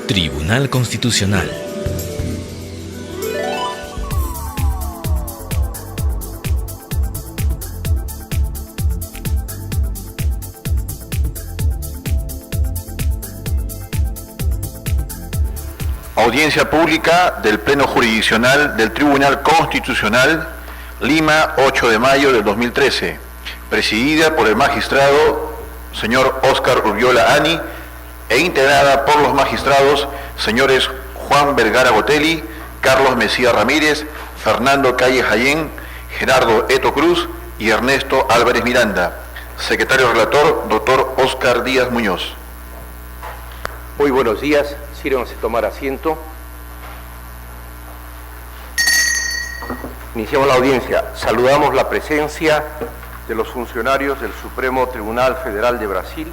Tribunal Constitucional. Audiencia pública del Pleno Jurisdiccional del Tribunal Constitucional, Lima, 8 de mayo del 2013, presidida por el magistrado señor Óscar Urbiola Ani e integrada por los magistrados señores Juan Vergara Botelli, Carlos Mesía Ramírez, Fernando Calle Jayén, Gerardo Eto Cruz y Ernesto Álvarez Miranda. Secretario relator, doctor Óscar Díaz Muñoz. Muy buenos días, sírvanse tomar asiento. Iniciamos la audiencia. Saludamos la presencia de los funcionarios del Supremo Tribunal Federal de Brasil,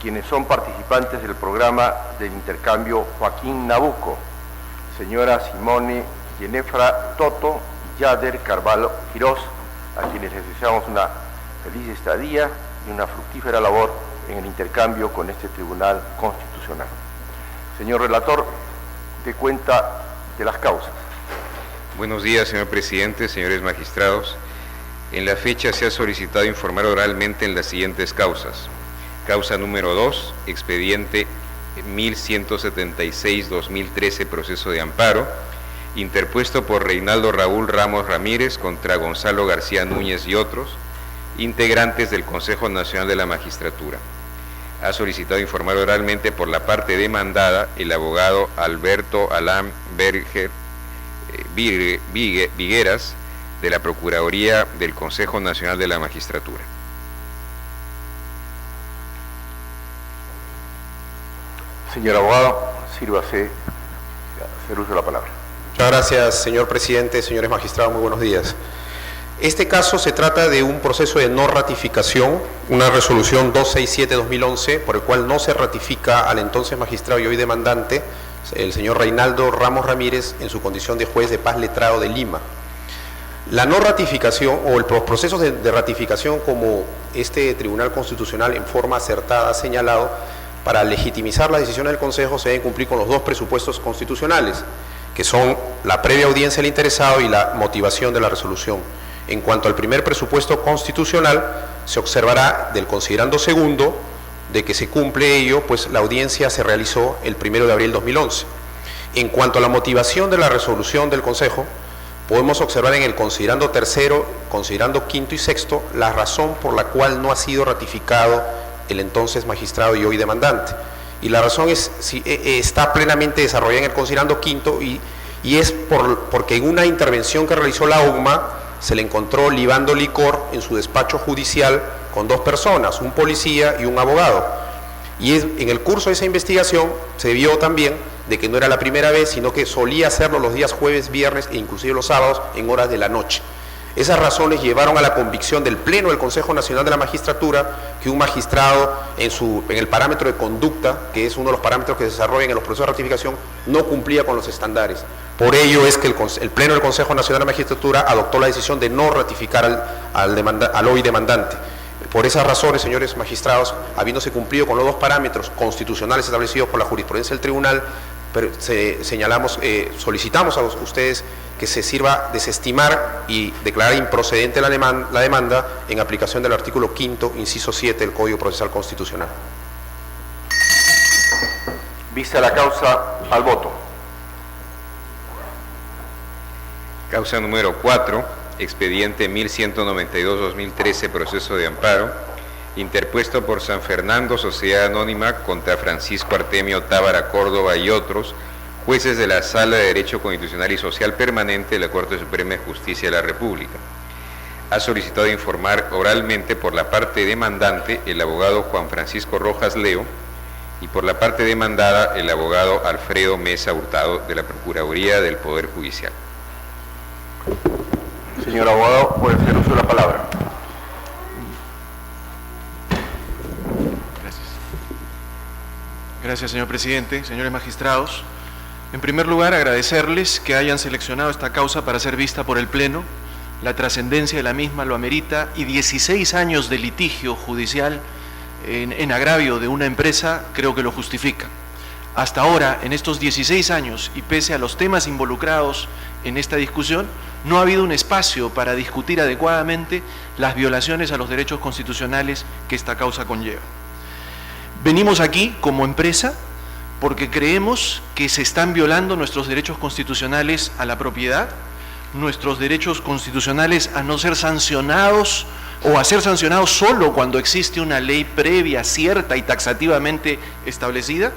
quienes son participantes del programa del intercambio Joaquín Nabuco, señora Simone Genefra Toto y Yader Carvalho Quirós, a quienes les deseamos una feliz estadía y una fructífera labor en el intercambio con este Tribunal Constitucional. Señor relator, dé cuenta de las causas. Buenos días, señor presidente, señores magistrados. En la fecha se ha solicitado informar oralmente en las siguientes causas. Causa número 2, expediente 1176-2013, proceso de amparo, interpuesto por Reinaldo Raúl Ramos Ramírez contra Gonzalo García Núñez y otros, integrantes del Consejo Nacional de la Magistratura. Ha solicitado informar oralmente por la parte demandada el abogado Alberto Alán Berger Vigueras, de la Procuraduría del Consejo Nacional de la Magistratura. Señor abogado, sírvase hacer uso de la palabra. Muchas gracias, señor presidente, señores magistrados, muy buenos días. Este caso se trata de un proceso de no ratificación, una resolución 267-2011, por el cual no se ratifica al entonces magistrado y hoy demandante, el señor Reinaldo Ramos Ramírez, en su condición de juez de paz letrado de Lima. La no ratificación o los procesos de ratificación, como este Tribunal Constitucional en forma acertada ha señalado, para legitimizar las decisiones del Consejo se deben cumplir con los dos presupuestos constitucionales, que son la previa audiencia del interesado y la motivación de la resolución. En cuanto al primer presupuesto constitucional, se observará del considerando segundo de que se cumple ello, pues la audiencia se realizó el 1 de abril de 2011. En cuanto a la motivación de la resolución del Consejo, podemos observar en el considerando tercero, considerando quinto y sexto, la razón por la cual no ha sido ratificado el entonces magistrado y hoy demandante. Y la razón está plenamente desarrollada en el considerando quinto y es porque en una intervención que realizó la UGMA se le encontró libando licor en su despacho judicial con dos personas, un policía y un abogado. Y en el curso de esa investigación se vio también de que no era la primera vez, sino que solía hacerlo los días jueves, viernes e inclusive los sábados en horas de la noche. Esas razones llevaron a la convicción del Pleno del Consejo Nacional de la Magistratura que un magistrado en el parámetro de conducta, que es uno de los parámetros que se desarrollan en los procesos de ratificación, no cumplía con los estándares. Por ello es que el Pleno del Consejo Nacional de la Magistratura adoptó la decisión de no ratificar al hoy demandante. Por esas razones, señores magistrados, habiéndose cumplido con los dos parámetros constitucionales establecidos por la jurisprudencia del tribunal, solicitamos a ustedes que se sirva desestimar y declarar improcedente la demanda en aplicación del artículo 5º, inciso 7 del Código Procesal Constitucional. Vista la causa, al voto. Causa número 4, expediente 1192-2013, proceso de amparo, interpuesto por San Fernando Sociedad Anónima contra Francisco Artemio Tábara Córdoba y otros, jueces de la Sala de Derecho Constitucional y Social Permanente de la Corte Suprema de Justicia de la República. Ha solicitado informar oralmente por la parte demandante el abogado Juan Francisco Rojas Leo y por la parte demandada el abogado Alfredo Mesa Hurtado de la Procuraduría del Poder Judicial. Señor abogado, puede hacer uso de la palabra. Gracias, señor presidente, señores magistrados. En primer lugar, agradecerles que hayan seleccionado esta causa para ser vista por el Pleno. La trascendencia de la misma lo amerita y 16 años de litigio judicial en agravio de una empresa creo que lo justifica. hasta ahora, en estos 16 años, y pese a los temas involucrados en esta discusión, no ha habido un espacio para discutir adecuadamente las violaciones a los derechos constitucionales que esta causa conlleva. Venimos aquí como empresa porque creemos que se están violando nuestros derechos constitucionales a la propiedad, nuestros derechos constitucionales a no ser sancionados o a ser sancionados solo cuando existe una ley previa, cierta y taxativamente establecida,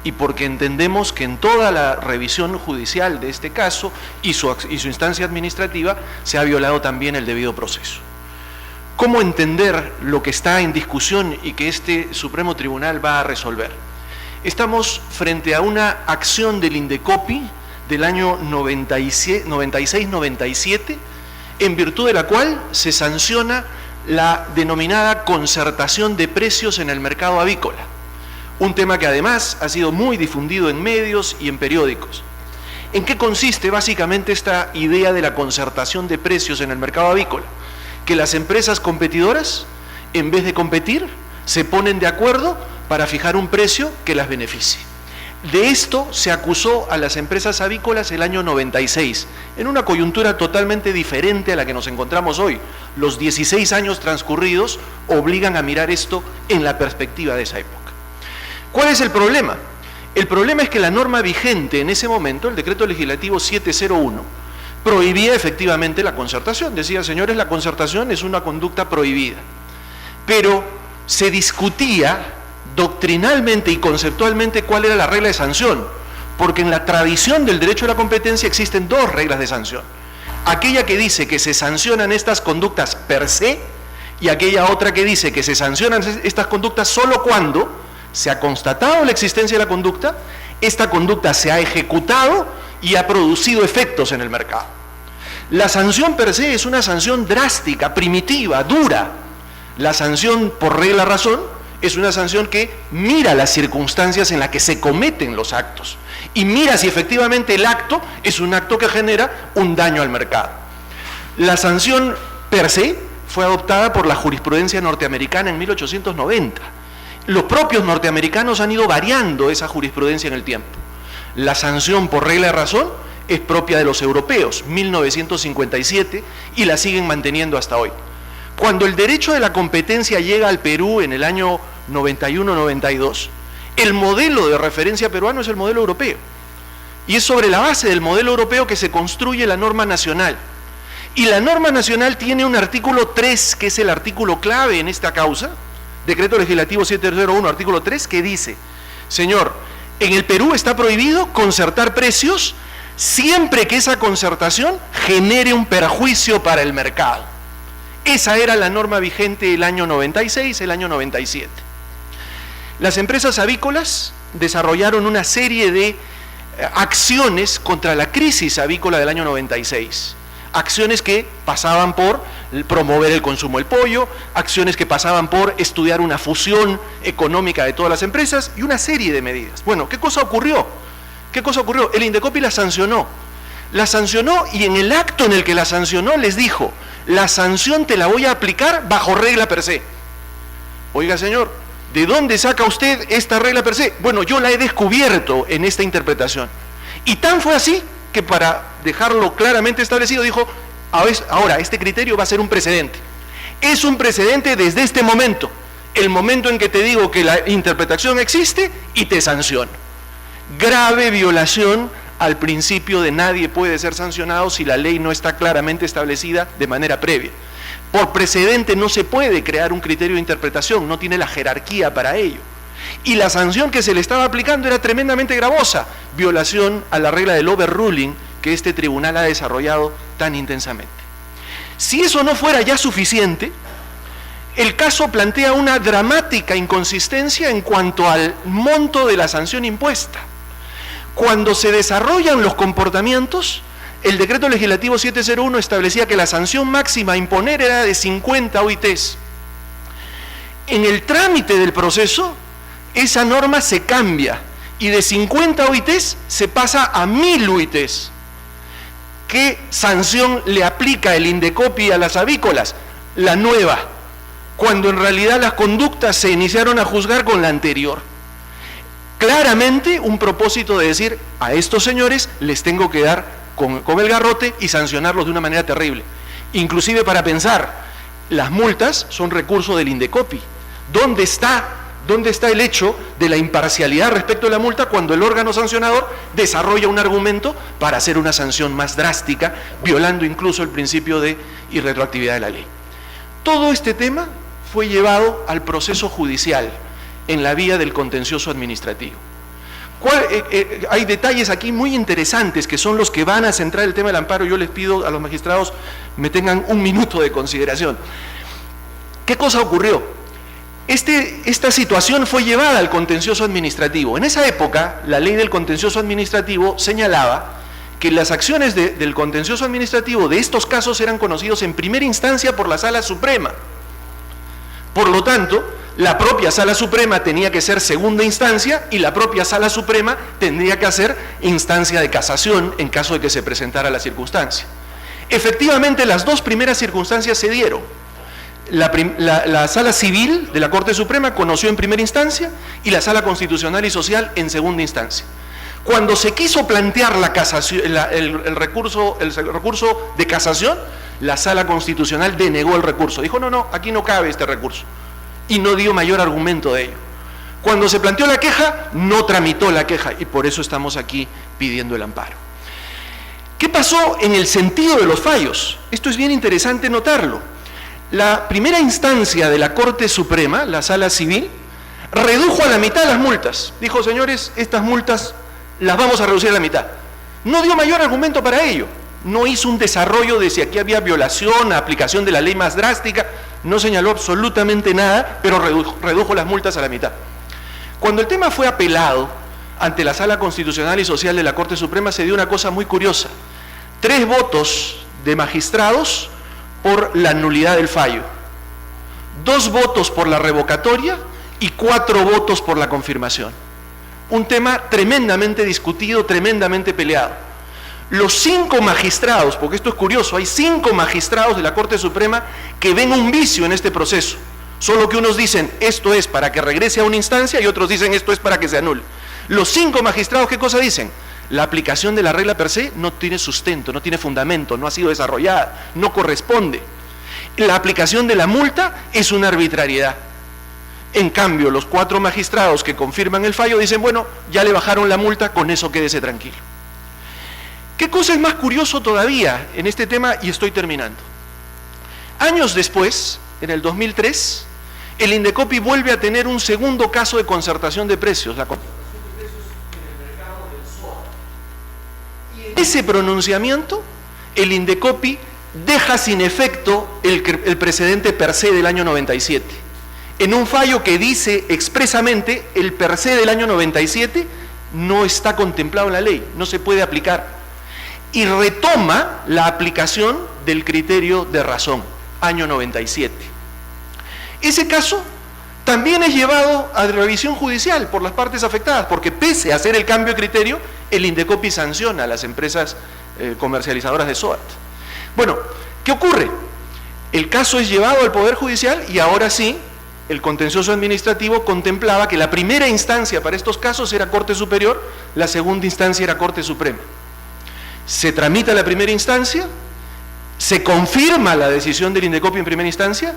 y porque entendemos que en toda la revisión judicial de este caso y su instancia administrativa se ha violado también el debido proceso. ¿Cómo entender lo que está en discusión y que este Supremo Tribunal va a resolver? Estamos frente a una acción del Indecopi del año 96-97, en virtud de la cual se sanciona la denominada concertación de precios en el mercado avícola. Un tema que además ha sido muy difundido en medios y en periódicos. ¿En qué consiste básicamente esta idea de la concertación de precios en el mercado avícola? Que las empresas competidoras, en vez de competir, se ponen de acuerdo para fijar un precio que las beneficie. De esto se acusó a las empresas avícolas el año 96, en una coyuntura totalmente diferente a la que nos encontramos hoy. Los 16 años transcurridos obligan a mirar esto en la perspectiva de esa época. ¿Cuál es el problema? El problema es que la norma vigente en ese momento, el decreto legislativo 701, prohibía efectivamente la concertación. Decía, señores, la concertación es una conducta prohibida. Pero se discutía doctrinalmente y conceptualmente cuál era la regla de sanción, porque en la tradición del derecho a la competencia existen dos reglas de sanción. Aquella que dice que se sancionan estas conductas per se y aquella otra que dice que se sancionan estas conductas solo cuando se ha constatado la existencia de la conducta, esta conducta se ha ejecutado y ha producido efectos en el mercado. La sanción per se es una sanción drástica, primitiva, dura. La sanción por regla razón es una sanción que mira las circunstancias en las que se cometen los actos y mira si efectivamente el acto es un acto que genera un daño al mercado. La sanción per se fue adoptada por la jurisprudencia norteamericana en 1890. Los propios norteamericanos han ido variando esa jurisprudencia en el tiempo. La sanción por regla de razón es propia de los europeos, 1957, y la siguen manteniendo hasta hoy. Cuando el derecho de la competencia llega al Perú en el año 91-92, el modelo de referencia peruano es el modelo europeo. Y es sobre la base del modelo europeo que se construye la norma nacional. Y la norma nacional tiene un artículo 3, que es el artículo clave en esta causa, Decreto Legislativo 701, artículo 3, que dice, señor, en el Perú está prohibido concertar precios siempre que esa concertación genere un perjuicio para el mercado. Esa era la norma vigente el año 96, el año 97. Las empresas avícolas desarrollaron una serie de acciones contra la crisis avícola del año 96. Acciones que pasaban por promover el consumo del pollo, acciones que pasaban por estudiar una fusión económica de todas las empresas y una serie de medidas. Bueno, ¿qué cosa ocurrió? ¿Qué cosa ocurrió? El Indecopi la sancionó. La sancionó y en el acto en el que la sancionó les dijo, la sanción te la voy a aplicar bajo regla per se. Oiga, señor, ¿de dónde saca usted esta regla per se? Bueno, yo la he descubierto en esta interpretación. Y tan fue así que para dejarlo claramente establecido dijo, ahora este criterio va a ser un precedente. Es un precedente desde este momento, el momento en que te digo que la interpretación existe y te sanciono. Grave violación al principio de nadie puede ser sancionado si la ley no está claramente establecida de manera previa. Por precedente no se puede crear un criterio de interpretación, no tiene la jerarquía para ello. Y la sanción que se le estaba aplicando era tremendamente gravosa, violación a la regla del overruling que este tribunal ha desarrollado tan intensamente. Si eso no fuera ya suficiente, el caso plantea una dramática inconsistencia en cuanto al monto de la sanción impuesta. Cuando se desarrollan los comportamientos, el decreto legislativo 701 establecía que la sanción máxima a imponer era de 50 OITs. En el trámite del proceso, esa norma se cambia y de 50 OITs se pasa a 1000 OITs. ¿Qué sanción le aplica el Indecopi a las avícolas? La nueva, cuando en realidad las conductas se iniciaron a juzgar con la anterior. claramente un propósito de decir, a estos señores les tengo que dar con el garrote y sancionarlos de una manera terrible. Inclusive para pensar, las multas son recurso del Indecopi. ¿Dónde está el hecho de la imparcialidad respecto a la multa cuando el órgano sancionador desarrolla un argumento para hacer una sanción más drástica, violando incluso el principio de irretroactividad de la ley? Todo este tema fue llevado al proceso judicial en la vía del contencioso administrativo. Hay detalles aquí muy interesantes que son los que van a centrar el tema del amparo. Yo les pido a los magistrados me tengan un minuto de consideración. ¿Qué cosa ocurrió? Esta situación fue llevada al contencioso administrativo. En esa época, la ley del contencioso administrativo señalaba que las acciones del contencioso administrativo de estos casos eran conocidos en primera instancia por la Sala Suprema. Por lo tanto, la propia Sala Suprema tenía que ser segunda instancia y la propia Sala Suprema tendría que hacer instancia de casación en caso de que se presentara la circunstancia. Efectivamente, las dos primeras circunstancias se dieron. La Sala Civil de la Corte Suprema conoció en primera instancia y la Sala Constitucional y Social en segunda instancia. Cuando se quiso plantear la casación, el recurso de casación, la Sala Constitucional denegó el recurso. Dijo, no, aquí no cabe este recurso. Y no dio mayor argumento de ello. Cuando se planteó la queja, no tramitó la queja y por eso estamos aquí pidiendo el amparo. ¿Qué pasó en el sentido de los fallos? Esto es bien interesante notarlo. La primera instancia de la Corte Suprema, la Sala Civil, redujo a la mitad las multas. Dijo, señores, estas multas las vamos a reducir a la mitad. No dio mayor argumento para ello. No hizo un desarrollo de si aquí había violación, aplicación de la ley más drástica. No señaló absolutamente nada, pero redujo las multas a la mitad. Cuando el tema fue apelado ante la Sala Constitucional y Social de la Corte Suprema, se dio una cosa muy curiosa. 3 votos de magistrados por la nulidad del fallo, 2 votos por la revocatoria y 4 votos por la confirmación. Un tema tremendamente discutido, tremendamente peleado. Los 5 magistrados, porque esto es curioso, hay 5 magistrados de la Corte Suprema que ven un vicio en este proceso, solo que unos dicen esto es para que regrese a una instancia y otros dicen esto es para que se anule. Los 5 magistrados, ¿qué cosa dicen? La aplicación de la regla per se no tiene sustento, no tiene fundamento, no ha sido desarrollada, no corresponde. La aplicación de la multa es una arbitrariedad. En cambio, los 4 magistrados que confirman el fallo dicen, bueno, ya le bajaron la multa, con eso quédese tranquilo. ¿Qué cosa es más curioso todavía en este tema? Y estoy terminando. Años después, en el 2003, el Indecopi vuelve a tener un segundo caso de concertación de precios, la concertación de precios en el mercado del SOA. Y en ese pronunciamiento, el Indecopi deja sin efecto el precedente per se del año 97. En un fallo que dice expresamente el per se del año 97 no está contemplado en la ley, no se puede aplicar. Y retoma la aplicación del criterio de razón, año 97. Ese caso también es llevado a revisión judicial por las partes afectadas, porque pese a hacer el cambio de criterio, el Indecopi sanciona a las empresas comercializadoras de SOAT. Bueno, ¿qué ocurre? El caso es llevado al Poder Judicial y ahora sí, el contencioso administrativo contemplaba que la primera instancia para estos casos era Corte Superior, la segunda instancia era Corte Suprema. Se tramita la primera instancia, se confirma la decisión del Indecopi en primera instancia,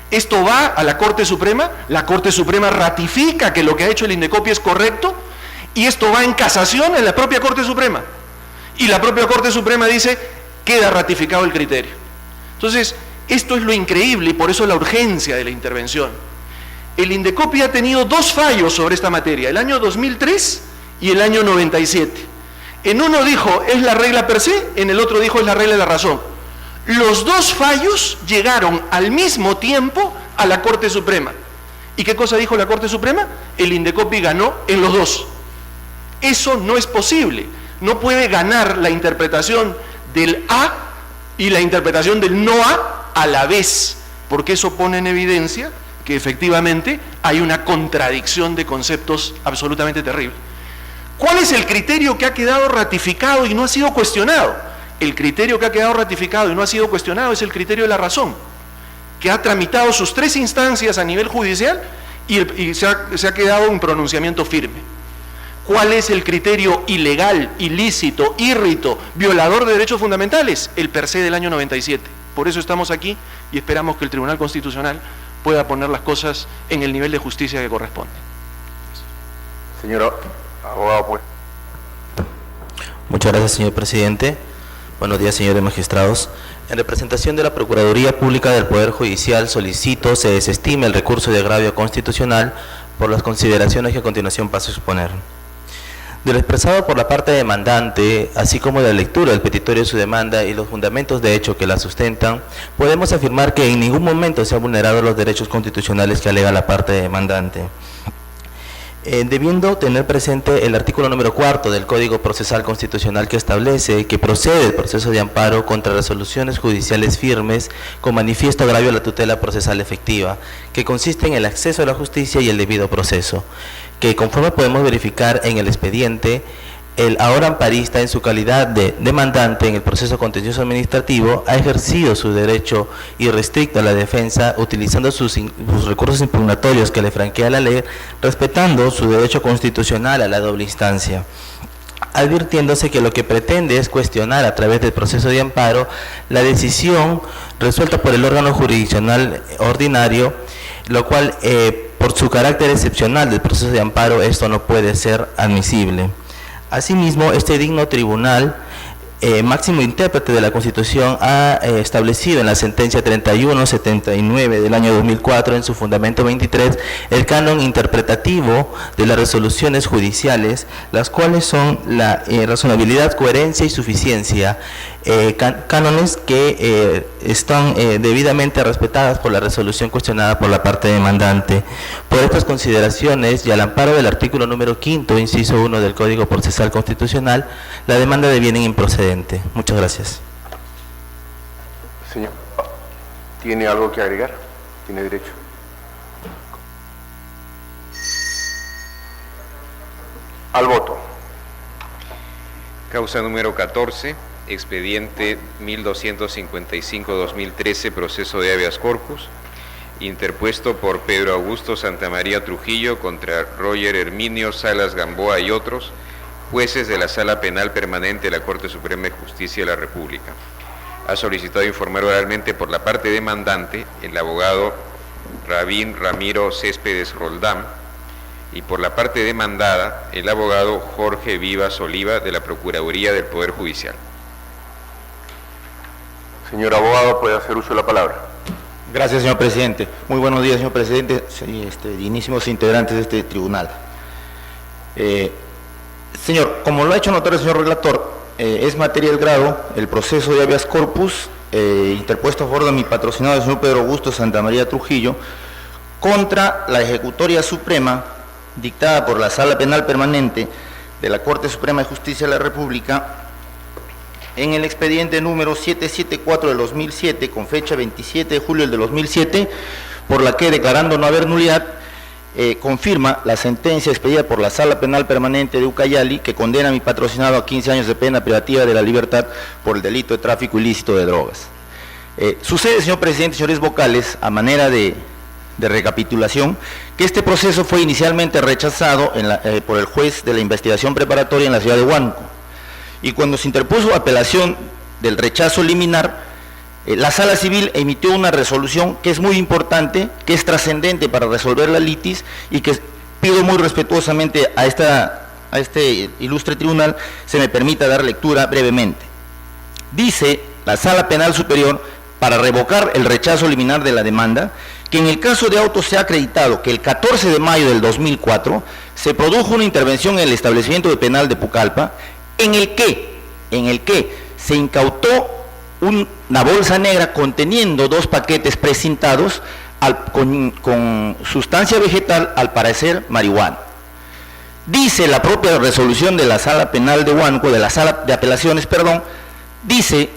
esto va a la Corte Suprema, la Corte Suprema ratifica que lo que ha hecho el Indecopi es correcto y esto va en casación en la propia Corte Suprema. Y la propia Corte Suprema dice, queda ratificado el criterio. Entonces, esto es lo increíble y por eso la urgencia de la intervención. El Indecopi ha tenido 2 fallos sobre esta materia, el año 2003 y el año 97. En uno dijo, es la regla per se, en el otro dijo, es la regla de la razón. Los 2 fallos llegaron al mismo tiempo a la Corte Suprema. ¿Y qué cosa dijo la Corte Suprema? El Indecopi ganó en los 2. Eso no es posible. No puede ganar la interpretación del A y la interpretación del no A la vez, porque eso pone en evidencia que efectivamente hay una contradicción de conceptos absolutamente terrible. ¿Cuál es el criterio que ha quedado ratificado y no ha sido cuestionado? El criterio que ha quedado ratificado y no ha sido cuestionado es el criterio de la razón, que ha tramitado sus 3 instancias a nivel judicial y se ha quedado un pronunciamiento firme. ¿Cuál es el criterio ilegal, ilícito, írrito, violador de derechos fundamentales? El per se del año 97. Por eso estamos aquí y esperamos que el Tribunal Constitucional pueda poner las cosas en el nivel de justicia que corresponde. Señor abogado, pues. Muchas gracias, señor presidente. Buenos días, señores magistrados. En representación de la Procuraduría Pública del Poder Judicial, solicito se desestime el recurso de agravio constitucional por las consideraciones que a continuación paso a exponer. De lo expresado por la parte demandante, así como de la lectura del petitorio de su demanda y los fundamentos de hecho que la sustentan, podemos afirmar que en ningún momento se han vulnerado los derechos constitucionales que alega la parte demandante. Debiendo tener presente el artículo número 4 del Código Procesal Constitucional que establece que procede el proceso de amparo contra resoluciones judiciales firmes con manifiesto agravio a la tutela procesal efectiva, que consiste en el acceso a la justicia y el debido proceso, que conforme podemos verificar en el expediente, el ahora amparista en su calidad de demandante en el proceso contencioso administrativo ha ejercido su derecho irrestricto a la defensa utilizando sus recursos impugnatorios que le franquea la ley, respetando su derecho constitucional a la doble instancia, advirtiéndose que lo que pretende es cuestionar a través del proceso de amparo la decisión resuelta por el órgano jurisdiccional ordinario, lo cual por su carácter excepcional del proceso de amparo esto no puede ser admisible. Asimismo, este digno tribunal, máximo intérprete de la Constitución, ha establecido en la sentencia 3179 del año 2004, en su fundamento 23, el canon interpretativo de las resoluciones judiciales, las cuales son la razonabilidad, coherencia y suficiencia, cánones que están debidamente respetadas por la resolución cuestionada por la parte demandante. Por estas consideraciones y al amparo del artículo número 5, inciso 1 del Código Procesal Constitucional, la demanda deviene improcedente. Muchas gracias. Señor, ¿tiene algo que agregar? Tiene derecho. Al voto. Causa número 14, expediente 1255-2013, proceso de habeas corpus, interpuesto por Pedro Augusto Santamaría Trujillo contra Roger Herminio Salas Gamboa y otros, jueces de la Sala Penal Permanente de la Corte Suprema de Justicia de la República. Ha solicitado informar oralmente por la parte demandante el abogado Rabín Ramiro Céspedes Roldán y por la parte demandada el abogado Jorge Vivas Oliva de la Procuraduría del Poder Judicial. Señor abogado, puede hacer uso de la palabra. Gracias, señor presidente. Muy buenos días, señor presidente, dignísimos integrantes de este tribunal. Señor, como lo ha hecho notar el señor relator, es materia del grado el proceso de habeas corpus interpuesto a favor de mi patrocinado, el señor Pedro Augusto Santamaría Trujillo, contra la ejecutoria suprema dictada por la Sala Penal Permanente de la Corte Suprema de Justicia de la República en el expediente número 774 del 2007, con fecha 27 de julio del 2007, por la que, declarando no haber nulidad, confirma la sentencia expedida por la Sala Penal Permanente de Ucayali, que condena a mi patrocinado a 15 años de pena privativa de la libertad por el delito de tráfico ilícito de drogas. Sucede, señor presidente, señores vocales, a manera de recapitulación, que este proceso fue inicialmente rechazado por el juez de la investigación preparatoria en la ciudad de Huánuco, y cuando se interpuso apelación del rechazo liminar, la Sala Civil emitió una resolución que es muy importante, que es trascendente para resolver la litis, y que pido muy respetuosamente a este ilustre tribunal se me permita dar lectura brevemente. Dice la Sala Penal Superior, para revocar el rechazo liminar de la demanda, que en el caso de autos se ha acreditado que el 14 de mayo del 2004 se produjo una intervención en el establecimiento de penal de Pucallpa, en el que se incautó una bolsa negra conteniendo 2 paquetes precintados con sustancia vegetal, al parecer marihuana. Dice la propia resolución de la Sala Penal de Huánuco, de la Sala de Apelaciones, perdón, dice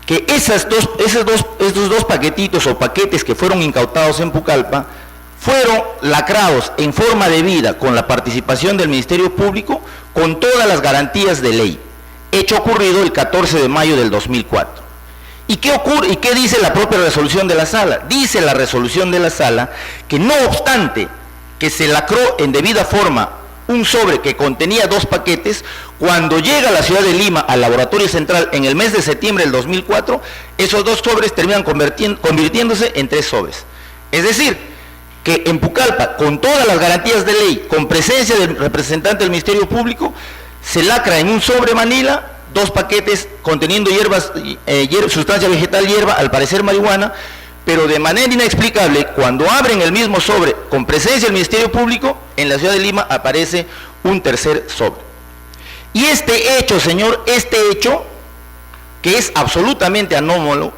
que estos dos paquetitos o paquetes que fueron incautados en Pucallpa fueron lacrados en forma debida con la participación del Ministerio Público, con todas las garantías de ley, hecho ocurrido el 14 de mayo del 2004. ¿Y qué ocurre? ¿Y qué dice la propia resolución de la Sala? Dice la resolución de la Sala que no obstante que se lacró en debida forma un sobre que contenía 2 paquetes. Cuando llega a la ciudad de Lima, al laboratorio central, en el mes de septiembre del 2004, esos 2 sobres terminan convirtiéndose en 3 sobres. Es decir, que en Pucallpa, con todas las garantías de ley, con presencia del representante del Ministerio Público, se lacra en un sobre Manila 2 paquetes conteniendo sustancia vegetal, hierba, al parecer marihuana, pero de manera inexplicable, cuando abren el mismo sobre con presencia del Ministerio Público, en la ciudad de Lima aparece un tercer sobre. Y este hecho, señor, que es absolutamente anómalo,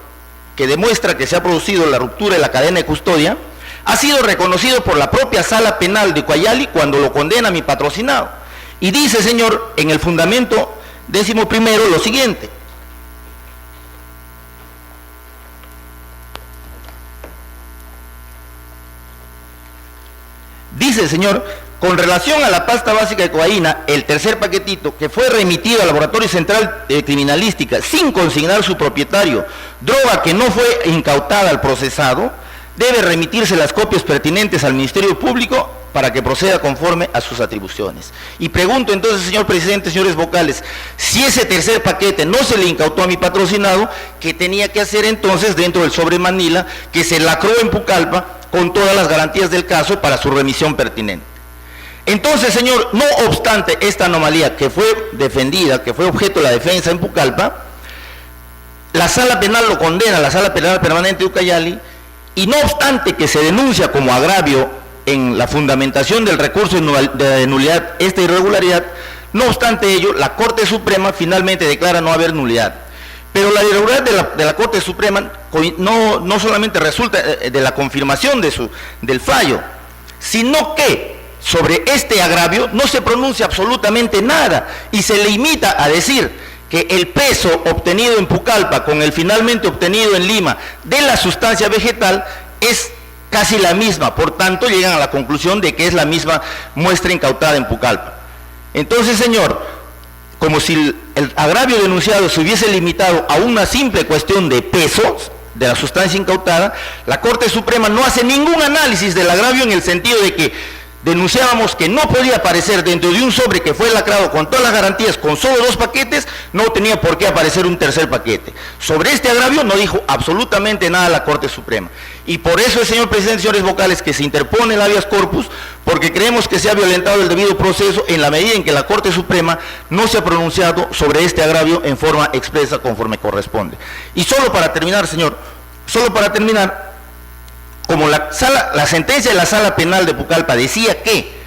que demuestra que se ha producido la ruptura de la cadena de custodia, ha sido reconocido por la propia Sala Penal de Ucayali cuando lo condena a mi patrocinado. Y dice, señor, en el fundamento 11º lo siguiente: dice, señor, con relación a la pasta básica de cocaína, el tercer paquetito, que fue remitido al Laboratorio Central de Criminalística sin consignar su propietario, droga que no fue incautada al procesado, debe remitirse las copias pertinentes al Ministerio Público para que proceda conforme a sus atribuciones. Y pregunto entonces, señor presidente, señores vocales, si ese tercer paquete no se le incautó a mi patrocinado, ¿qué tenía que hacer entonces dentro del sobre Manila que se lacró en Pucallpa con todas las garantías del caso para su remisión pertinente? Entonces, señor, no obstante esta anomalía que fue defendida, que fue objeto de la defensa en Pucallpa, la Sala Penal lo condena, la Sala Penal Permanente de Ucayali, y no obstante que se denuncia como agravio en la fundamentación del recurso de nulidad esta irregularidad, no obstante ello, la Corte Suprema finalmente declara no haber nulidad. Pero la irregularidad de la Corte Suprema no solamente resulta de la confirmación del fallo, sino que sobre este agravio no se pronuncia absolutamente nada y se limita a decir que el peso obtenido en Pucallpa con el finalmente obtenido en Lima de la sustancia vegetal es casi la misma, por tanto llegan a la conclusión de que es la misma muestra incautada en Pucallpa. Entonces, señor, como si el agravio denunciado se hubiese limitado a una simple cuestión de pesos de la sustancia incautada, la Corte Suprema no hace ningún análisis del agravio en el sentido de que denunciábamos que no podía aparecer dentro de un sobre que fue lacrado con todas las garantías, con solo 2 paquetes, no tenía por qué aparecer un tercer paquete. Sobre este agravio no dijo absolutamente nada la Corte Suprema. Y por eso, señor presidente, señores vocales, que se interpone el habeas corpus, porque creemos que se ha violentado el debido proceso en la medida en que la Corte Suprema no se ha pronunciado sobre este agravio en forma expresa conforme corresponde. Y solo para terminar, señor, como la sentencia de la Sala Penal de Pucallpa decía que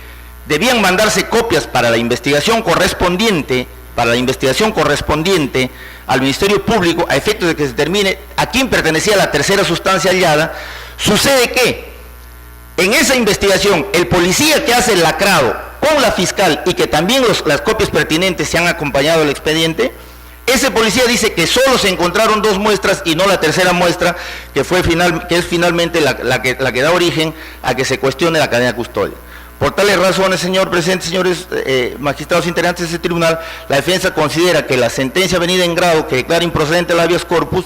debían mandarse copias para la investigación correspondiente al Ministerio Público a efectos de que se determine a quién pertenecía la tercera sustancia hallada, sucede que en esa investigación el policía que hace el lacrado con la fiscal y que también las copias pertinentes se han acompañado al expediente, ese policía dice que solo se encontraron 2 muestras y no la tercera muestra, que es finalmente la que da origen a que se cuestione la cadena de custodia. Por tales razones, señor presidente, señores magistrados integrantes de este tribunal, la defensa considera que la sentencia venida en grado que declara improcedente el habeas corpus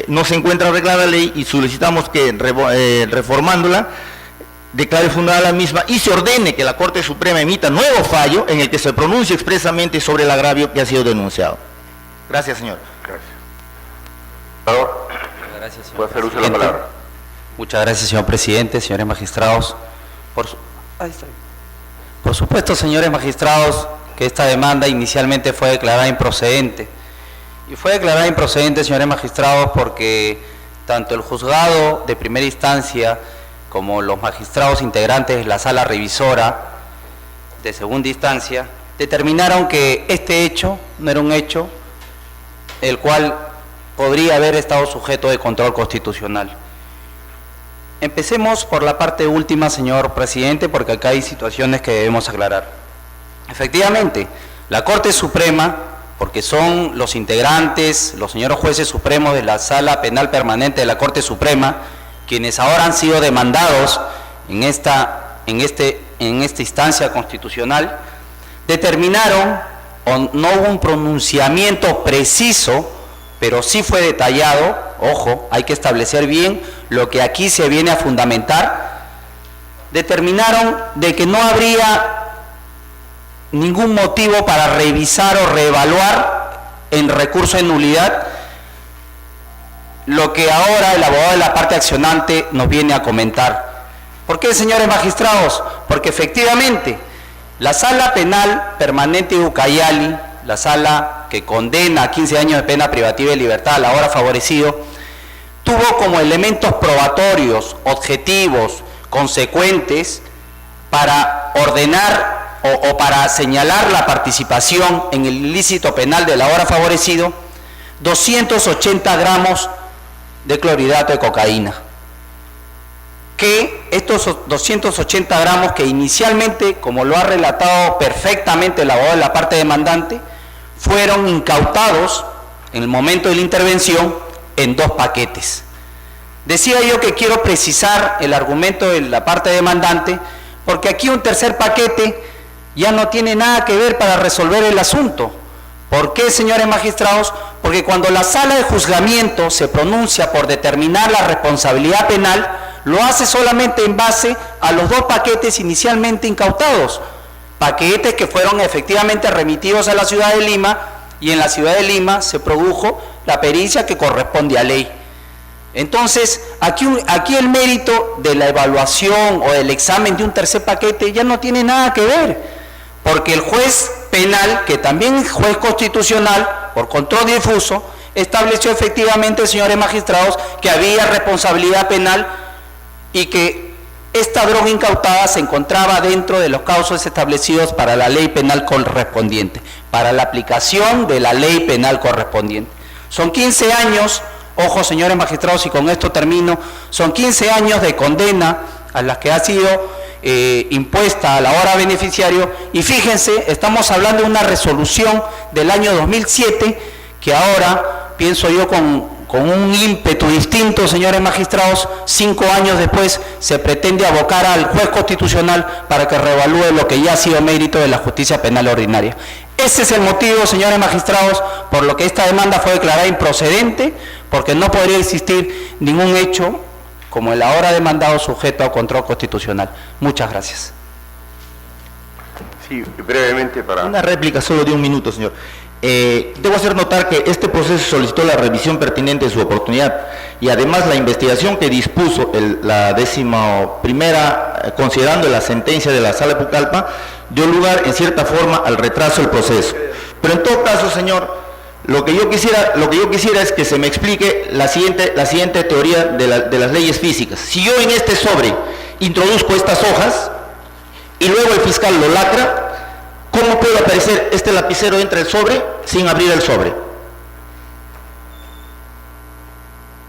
no se encuentra arreglada la ley y solicitamos que, reformándola, declare fundada la misma y se ordene que la Corte Suprema emita nuevo fallo en el que se pronuncie expresamente sobre el agravio que ha sido denunciado. Gracias, señor. Gracias. Gracias, señor Puede hacer uso de la presidente. palabra. Muchas gracias, señor presidente, señores magistrados. Por supuesto, señores magistrados, que esta demanda inicialmente fue declarada improcedente. Y fue declarada improcedente, señores magistrados, porque tanto el juzgado de primera instancia como los magistrados integrantes de la sala revisora de segunda instancia determinaron que este hecho no era un hecho el cual podría haber estado sujeto de control constitucional. Empecemos por la parte última, señor presidente, porque acá hay situaciones que debemos aclarar. Efectivamente, la Corte Suprema, porque son los integrantes, los señores jueces supremos de la Sala Penal Permanente de la Corte Suprema, quienes ahora han sido demandados en esta instancia constitucional, determinaron, o no hubo un pronunciamiento preciso, pero sí fue detallado, ojo, hay que establecer bien lo que aquí se viene a fundamentar, determinaron de que no habría ningún motivo para revisar o reevaluar en recurso de nulidad lo que ahora el abogado de la parte accionante nos viene a comentar. ¿Por qué, señores magistrados? Porque efectivamente la Sala Penal Permanente de Ucayali, la sala que condena a 15 años de pena privativa de libertad al ahora favorecido, tuvo como elementos probatorios, objetivos, consecuentes, para ordenar o para señalar la participación en el ilícito penal del ahora favorecido, 280 gramos de clorhidrato de cocaína. Que estos 280 gramos que inicialmente, como lo ha relatado perfectamente el abogado de la parte demandante, fueron incautados en el momento de la intervención en 2 paquetes. Decía yo que quiero precisar el argumento de la parte demandante, porque aquí un tercer paquete ya no tiene nada que ver para resolver el asunto. ¿Por qué, señores magistrados? Porque cuando la sala de juzgamiento se pronuncia por determinar la responsabilidad penal, lo hace solamente en base a los 2 paquetes inicialmente incautados, paquetes que fueron efectivamente remitidos a la ciudad de Lima, y en la ciudad de Lima se produjo la pericia que corresponde a ley. Entonces, aquí el mérito de la evaluación o del examen de un tercer paquete ya no tiene nada que ver, porque el juez penal, que también es juez constitucional, por control difuso, estableció efectivamente, señores magistrados, que había responsabilidad penal y que esta droga incautada se encontraba dentro de los causos establecidos para la ley penal correspondiente, para la aplicación de la ley penal correspondiente. Son 15 años, ojo señores magistrados, y con esto termino, son 15 años de condena a las que ha sido impuesta a la hora beneficiario, y fíjense, estamos hablando de una resolución del año 2007, que ahora, pienso yo, con un ímpetu distinto, señores magistrados, 5 años después se pretende abocar al juez constitucional para que reevalúe lo que ya ha sido mérito de la justicia penal ordinaria. Ese es el motivo, señores magistrados, por lo que esta demanda fue declarada improcedente, porque no podría existir ningún hecho como el ahora demandado sujeto a control constitucional. Muchas gracias. Sí, brevemente para... Una réplica solo de 1 minuto, señor. Debo hacer notar que este proceso solicitó la revisión pertinente de su oportunidad, y además la investigación que dispuso la 11ª, considerando la sentencia de la Sala de Pucallpa, dio lugar en cierta forma al retraso del proceso. Pero en todo caso, señor, lo que yo quisiera es que se me explique la siguiente teoría de las leyes físicas. Si yo en este sobre introduzco estas hojas y luego el fiscal lo lacra, ¿cómo puede aparecer este lapicero entre el sobre sin abrir el sobre?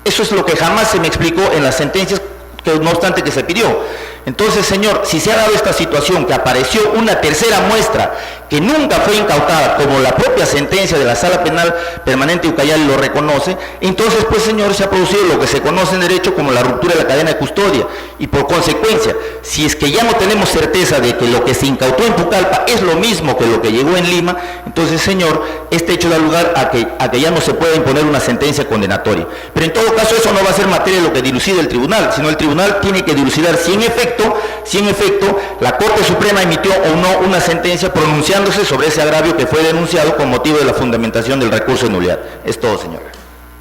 Eso es lo que jamás se me explicó en las sentencias, que no obstante que se pidió. Entonces, señor, si se ha dado esta situación, que apareció una tercera muestra que nunca fue incautada, como la propia sentencia de la Sala Penal Permanente de Ucayali lo reconoce, entonces, pues, señor, se ha producido lo que se conoce en derecho como la ruptura de la cadena de custodia, y por consecuencia, si es que ya no tenemos certeza de que lo que se incautó en Pucallpa es lo mismo que lo que llegó en Lima, entonces, señor, este hecho da lugar a que ya no se pueda imponer una sentencia condenatoria. Pero en todo caso, eso no va a ser materia de lo que dilucida el tribunal, sino el tribunal tiene que dilucidar si en efecto la Corte Suprema emitió o no una sentencia pronunciándose sobre ese agravio que fue denunciado con motivo de la fundamentación del recurso de nulidad. Es todo, señor.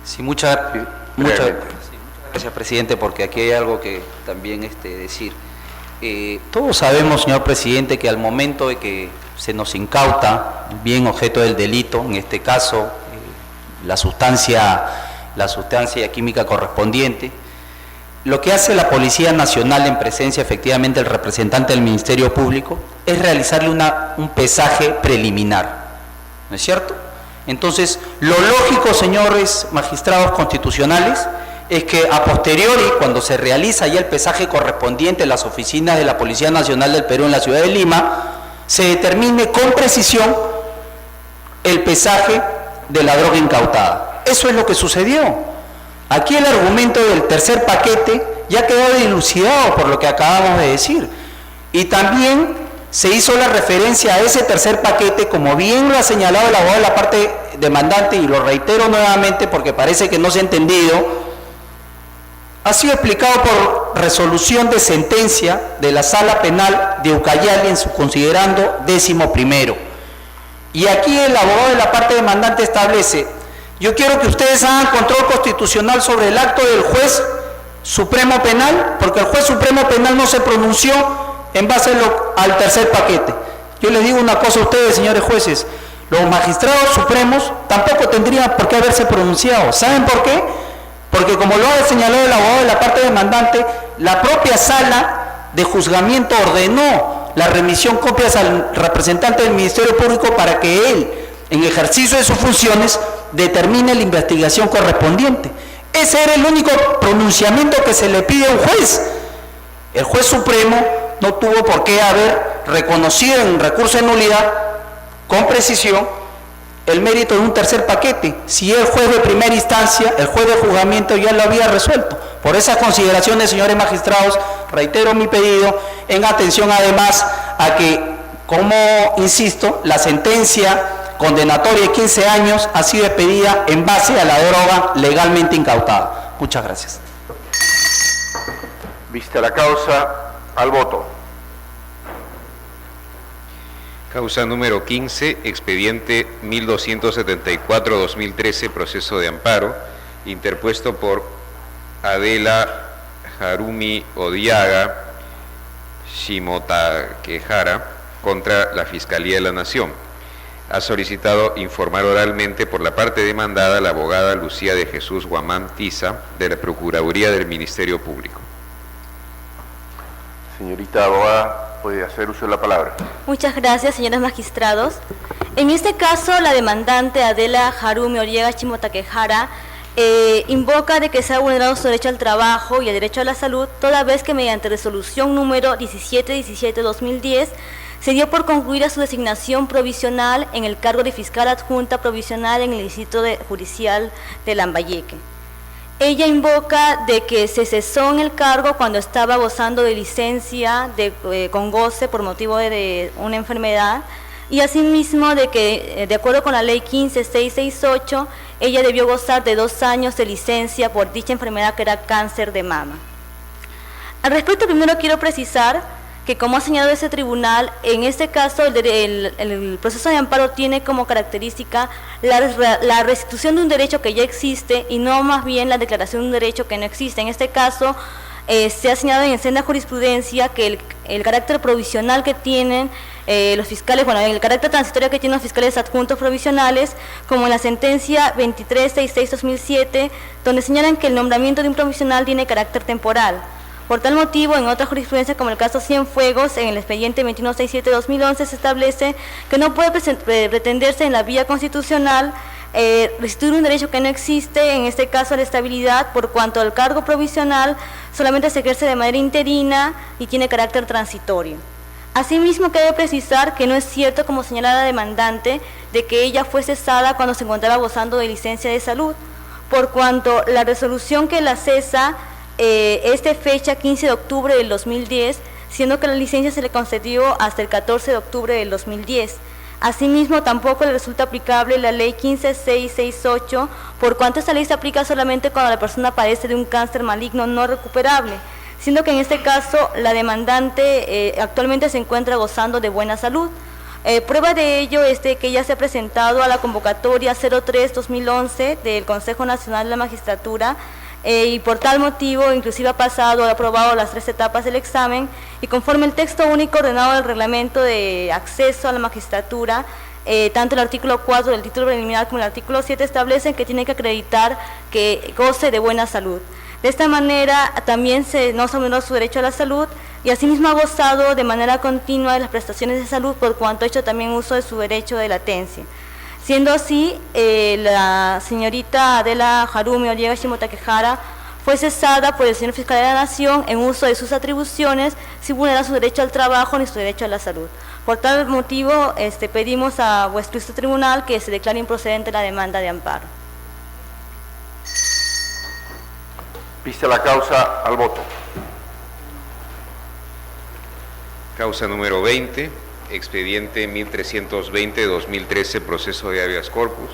Sí, muchas gracias, presidente, porque aquí hay algo que también decir. Todos sabemos, señor presidente, que al momento de que se nos incauta el bien objeto del delito, en este caso la sustancia química correspondiente, lo que hace la Policía Nacional en presencia efectivamente del representante del Ministerio Público es realizarle un pesaje preliminar, ¿no es cierto? Entonces, lo lógico, señores magistrados constitucionales, es que a posteriori, cuando se realiza ya el pesaje correspondiente en las oficinas de la Policía Nacional del Perú en la ciudad de Lima, se determine con precisión el pesaje de la droga incautada. Eso es lo que sucedió. Aquí el argumento del tercer paquete ya quedó dilucidado por lo que acabamos de decir. Y también se hizo la referencia a ese tercer paquete, como bien lo ha señalado el abogado de la parte demandante, y lo reitero nuevamente porque parece que no se ha entendido, ha sido explicado por resolución de sentencia de la Sala Penal de Ucayali en su considerando 11º. Y aquí el abogado de la parte demandante establece: yo quiero que ustedes hagan control constitucional sobre el acto del juez supremo penal, porque el juez supremo penal no se pronunció en base al tercer paquete. Yo les digo una cosa a ustedes, señores jueces: los magistrados supremos tampoco tendrían por qué haberse pronunciado. ¿Saben por qué? Porque, como lo ha señalado el abogado de la parte demandante, la propia sala de juzgamiento ordenó la remisión copias al representante del Ministerio Público para que él, en ejercicio de sus funciones, determine la investigación correspondiente. Ese era el único pronunciamiento que se le pide a un juez. El juez supremo no tuvo por qué haber reconocido en recurso de nulidad con precisión el mérito de un tercer paquete, si el juez de primera instancia, el juez de juzgamiento, ya lo había resuelto. Por esas consideraciones, señores magistrados, reitero mi pedido, en atención además a que, como insisto, la sentencia condenatoria de 15 años ha sido expedida en base a la droga legalmente incautada. Muchas gracias. Vista la causa, al voto. Causa número 15, expediente 1274-2013, proceso de amparo, interpuesto por Adela Harumi Odiaga Shimotakehara contra la Fiscalía de la Nación. Ha solicitado informar oralmente por la parte demandada la abogada Lucía de Jesús Guamán Tiza, de la Procuraduría del Ministerio Público. Señorita abogada, puede hacer uso de la palabra. Muchas gracias, señores magistrados. En este caso, la demandante Adela Harumi Odiaga Shimotakehara invoca de que se ha vulnerado su derecho al trabajo y el derecho a la salud, toda vez que mediante resolución número 1717-2010 se dio por concluida su designación provisional en el cargo de fiscal adjunta provisional en el distrito judicial de Lambayeque. Ella invoca de que se cesó en el cargo cuando estaba gozando de licencia con goce por motivo de una enfermedad, y asimismo de que, de acuerdo con la ley 15668, ella debió gozar de 2 años de licencia por dicha enfermedad, que era cáncer de mama. Al respecto, primero quiero precisar que, como ha señalado ese tribunal, en este caso el proceso de amparo tiene como característica la restitución de un derecho que ya existe y no más bien la declaración de un derecho que no existe. En este caso se ha señalado en senda jurisprudencia que el carácter provisional que tienen los fiscales, bueno, el carácter transitorio que tienen los fiscales adjuntos provisionales, como en la sentencia 2366-2007, donde señalan que el nombramiento de un provisional tiene carácter temporal. Por tal motivo, en otra jurisprudencia, como el caso Cienfuegos, en el expediente 2167-2011, se establece que no puede pretenderse en la vía constitucional restituir un derecho que no existe, en este caso la estabilidad, por cuanto el cargo provisional solamente se ejerce de manera interina y tiene carácter transitorio. Asimismo, cabe precisar que no es cierto, como señala la demandante, de que ella fue cesada cuando se encontraba gozando de licencia de salud, por cuanto la resolución que la cesa es de fecha 15 de octubre del 2010, siendo que la licencia se le concedió hasta el 14 de octubre del 2010. Asimismo, tampoco le resulta aplicable la ley 15668, por cuanto esta ley se aplica solamente cuando la persona padece de un cáncer maligno no recuperable, siendo que en este caso la demandante actualmente se encuentra gozando de buena salud. Prueba de ello es de que ella se ha presentado a la convocatoria 03-2011 del Consejo Nacional de la Magistratura, y por tal motivo inclusive ha aprobado las 3 etapas del examen, y conforme el texto único ordenado del reglamento de acceso a la magistratura, tanto el artículo 4 del título preliminar como el artículo 7 establecen que tiene que acreditar que goce de buena salud. De esta manera también no se vulneró su derecho a la salud, y asimismo ha gozado de manera continua de las prestaciones de salud, por cuanto ha hecho también uso de su derecho de latencia. Siendo así, la señorita Adela Harumi Odiaga Shimotakehara fue cesada por el señor fiscal de la Nación en uso de sus atribuciones, sin vulnerar su derecho al trabajo ni su derecho a la salud. Por tal motivo, pedimos a vuestro ilustre tribunal que se declare improcedente la demanda de amparo. Vista la causa, al voto. Causa número 20, expediente 1320-2013, proceso de habeas corpus,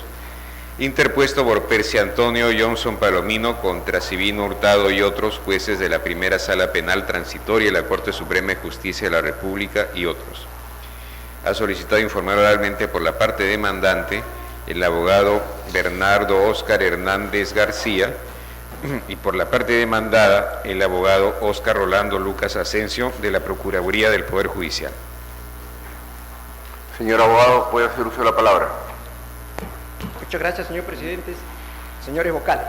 interpuesto por Percy Antonio Johnson Palomino contra Sibino Hurtado y otros jueces de la Primera Sala Penal Transitoria de la Corte Suprema de Justicia de la República y otros. Ha solicitado informar oralmente por la parte demandante el abogado Bernardo Óscar Hernández García y por la parte demandada el abogado Óscar Rolando Lucas Asensio de la Procuraduría del Poder Judicial. Señor abogado, puede hacer uso de la palabra. Muchas gracias, señor presidente. Señores vocales,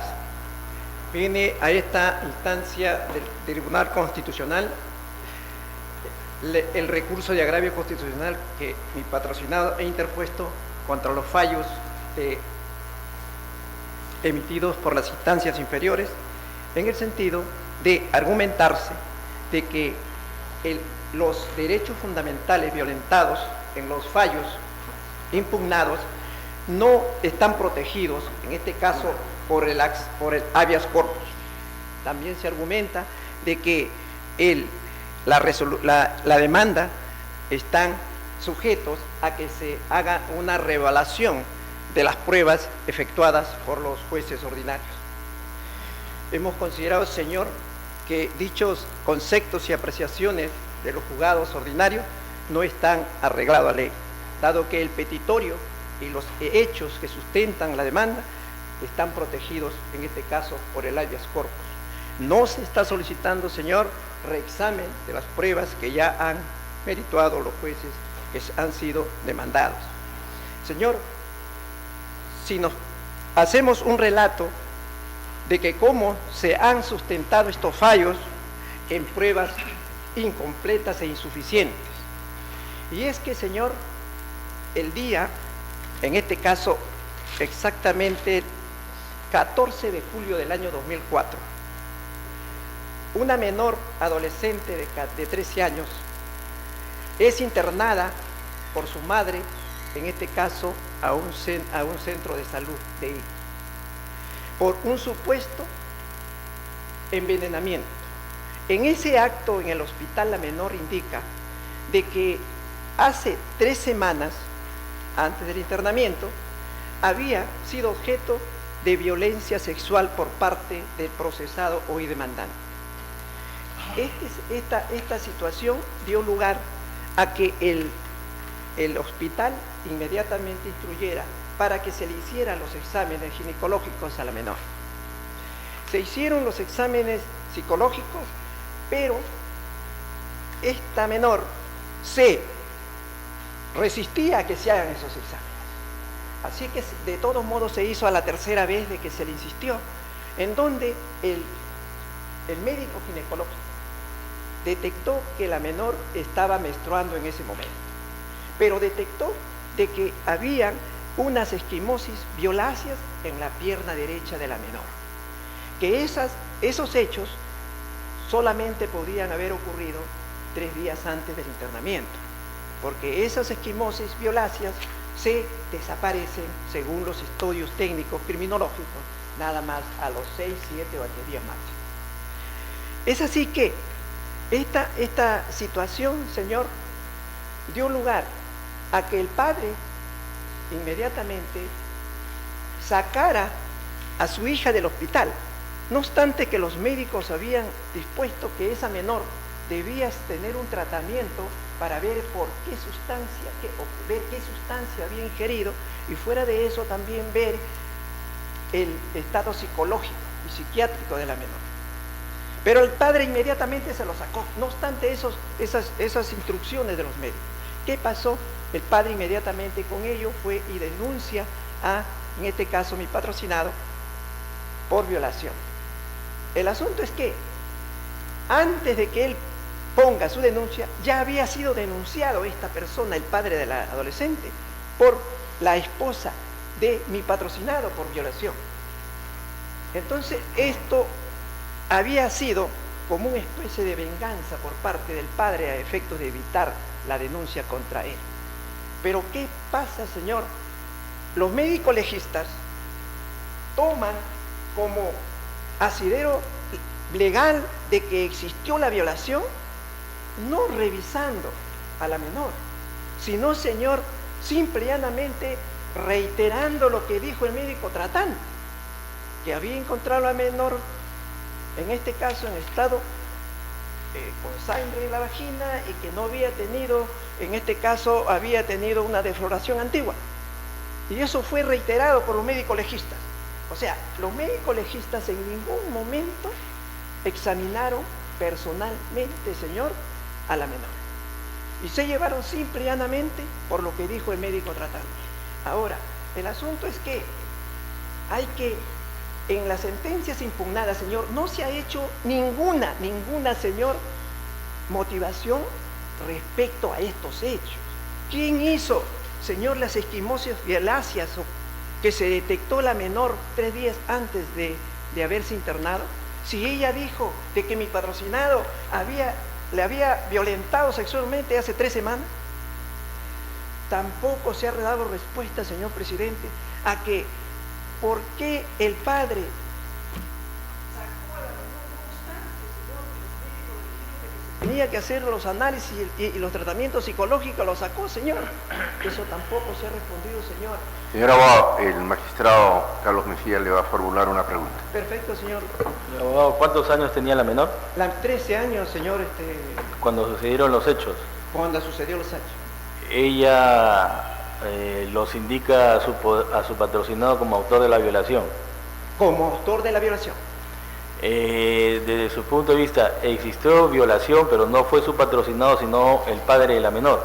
viene a esta instancia del Tribunal Constitucional el recurso de agravio constitucional que mi patrocinado ha interpuesto contra los fallos emitidos por las instancias inferiores, en el sentido de argumentarse de que los derechos fundamentales violentados en los fallos impugnados no están protegidos, en este caso por el habeas corpus. También se argumenta de que la demanda están sujetos a que se haga una reevaluación de las pruebas efectuadas por los jueces ordinarios. Hemos considerado, señor, que dichos conceptos y apreciaciones de los juzgados ordinarios no están arreglados a ley, dado que el petitorio y los hechos que sustentan la demanda están protegidos, en este caso, por el habeas corpus. No se está solicitando, señor, reexamen de las pruebas que ya han merituado los jueces que han sido demandados. Señor, si nos hacemos un relato de que cómo se han sustentado estos fallos en pruebas incompletas e insuficientes. Y es que, señor, el día, en este caso, exactamente el 14 de julio del año 2004, una menor adolescente de 13 años es internada por su madre, en este caso a un centro de salud de ahí, por un supuesto envenenamiento. En ese acto en el hospital la menor indica de que hace 3 semanas antes del internamiento había sido objeto de violencia sexual por parte del procesado hoy demandante. Esta situación dio lugar a que el hospital inmediatamente instruyera para que se le hicieran los exámenes ginecológicos a la menor. Se hicieron los exámenes psicológicos, pero esta menor se resistía a que se hagan esos exámenes. Así que de todos modos se hizo a la tercera vez de que se le insistió, en donde el médico ginecólogo detectó que la menor estaba menstruando en ese momento, pero detectó de que habían unas esquimosis violáceas en la pierna derecha de la menor, que esos hechos solamente podían haber ocurrido 3 días antes del internamiento, porque esas esquimosis violáceas se desaparecen, según los estudios técnicos criminológicos, nada más a los 6, 7 o 8 días máximo. Es así que esta situación, señor, dio lugar a que el padre inmediatamente sacara a su hija del hospital, no obstante que los médicos habían dispuesto que esa menor debía tener un tratamiento para ver por qué sustancia había ingerido, y fuera de eso también ver el estado psicológico y psiquiátrico de la menor. Pero el padre inmediatamente se lo sacó, no obstante esas instrucciones de los médicos. ¿Qué pasó? El padre inmediatamente con ello fue y denuncia en este caso, mi patrocinado, por violación. El asunto es que antes de que él ponga su denuncia, ya había sido denunciado esta persona, el padre de la adolescente, por la esposa de mi patrocinado por violación. Entonces, esto había sido como una especie de venganza por parte del padre a efectos de evitar la denuncia contra él. Pero ¿qué pasa, señor? Los médicos legistas toman como asidero legal de que existió la violación, no revisando a la menor, sino, señor, simple y llanamente reiterando lo que dijo el médico tratante, que había encontrado a la menor, en este caso en estado con sangre en la vagina y que no había tenido, en este caso había tenido una defloración antigua. Y eso fue reiterado por los médicos legistas. O sea, los médicos legistas en ningún momento examinaron personalmente, señor, a la menor. Y se llevaron simple y llanamente por lo que dijo el médico tratante. Ahora, el asunto es que hay que, en las sentencias impugnadas, señor, no se ha hecho ninguna, señor, motivación respecto a estos hechos. ¿Quién hizo, señor, las esquimosias violáceas que se detectó la menor 3 días antes de haberse internado? Si ella dijo de que mi patrocinado le había violentado sexualmente hace 3 semanas, tampoco se ha dado respuesta, señor presidente, a que por qué el padre sacó a la menor no obstante, señor, que los médicos le dijeron que tenía que hacer los análisis y los tratamientos psicológicos, lo sacó, señor. Eso tampoco se ha respondido, señor. Señor abogado, el magistrado Carlos Mejía le va a formular una pregunta. Perfecto, señor. Abogado, ¿cuántos años tenía la menor? 13 años, señor. Cuando sucedieron los hechos. Cuando sucedió los hechos. Ella los indica a su patrocinado como autor de la violación. Como autor de la violación. Desde su punto de vista, existió violación, pero no fue su patrocinado, sino el padre de la menor.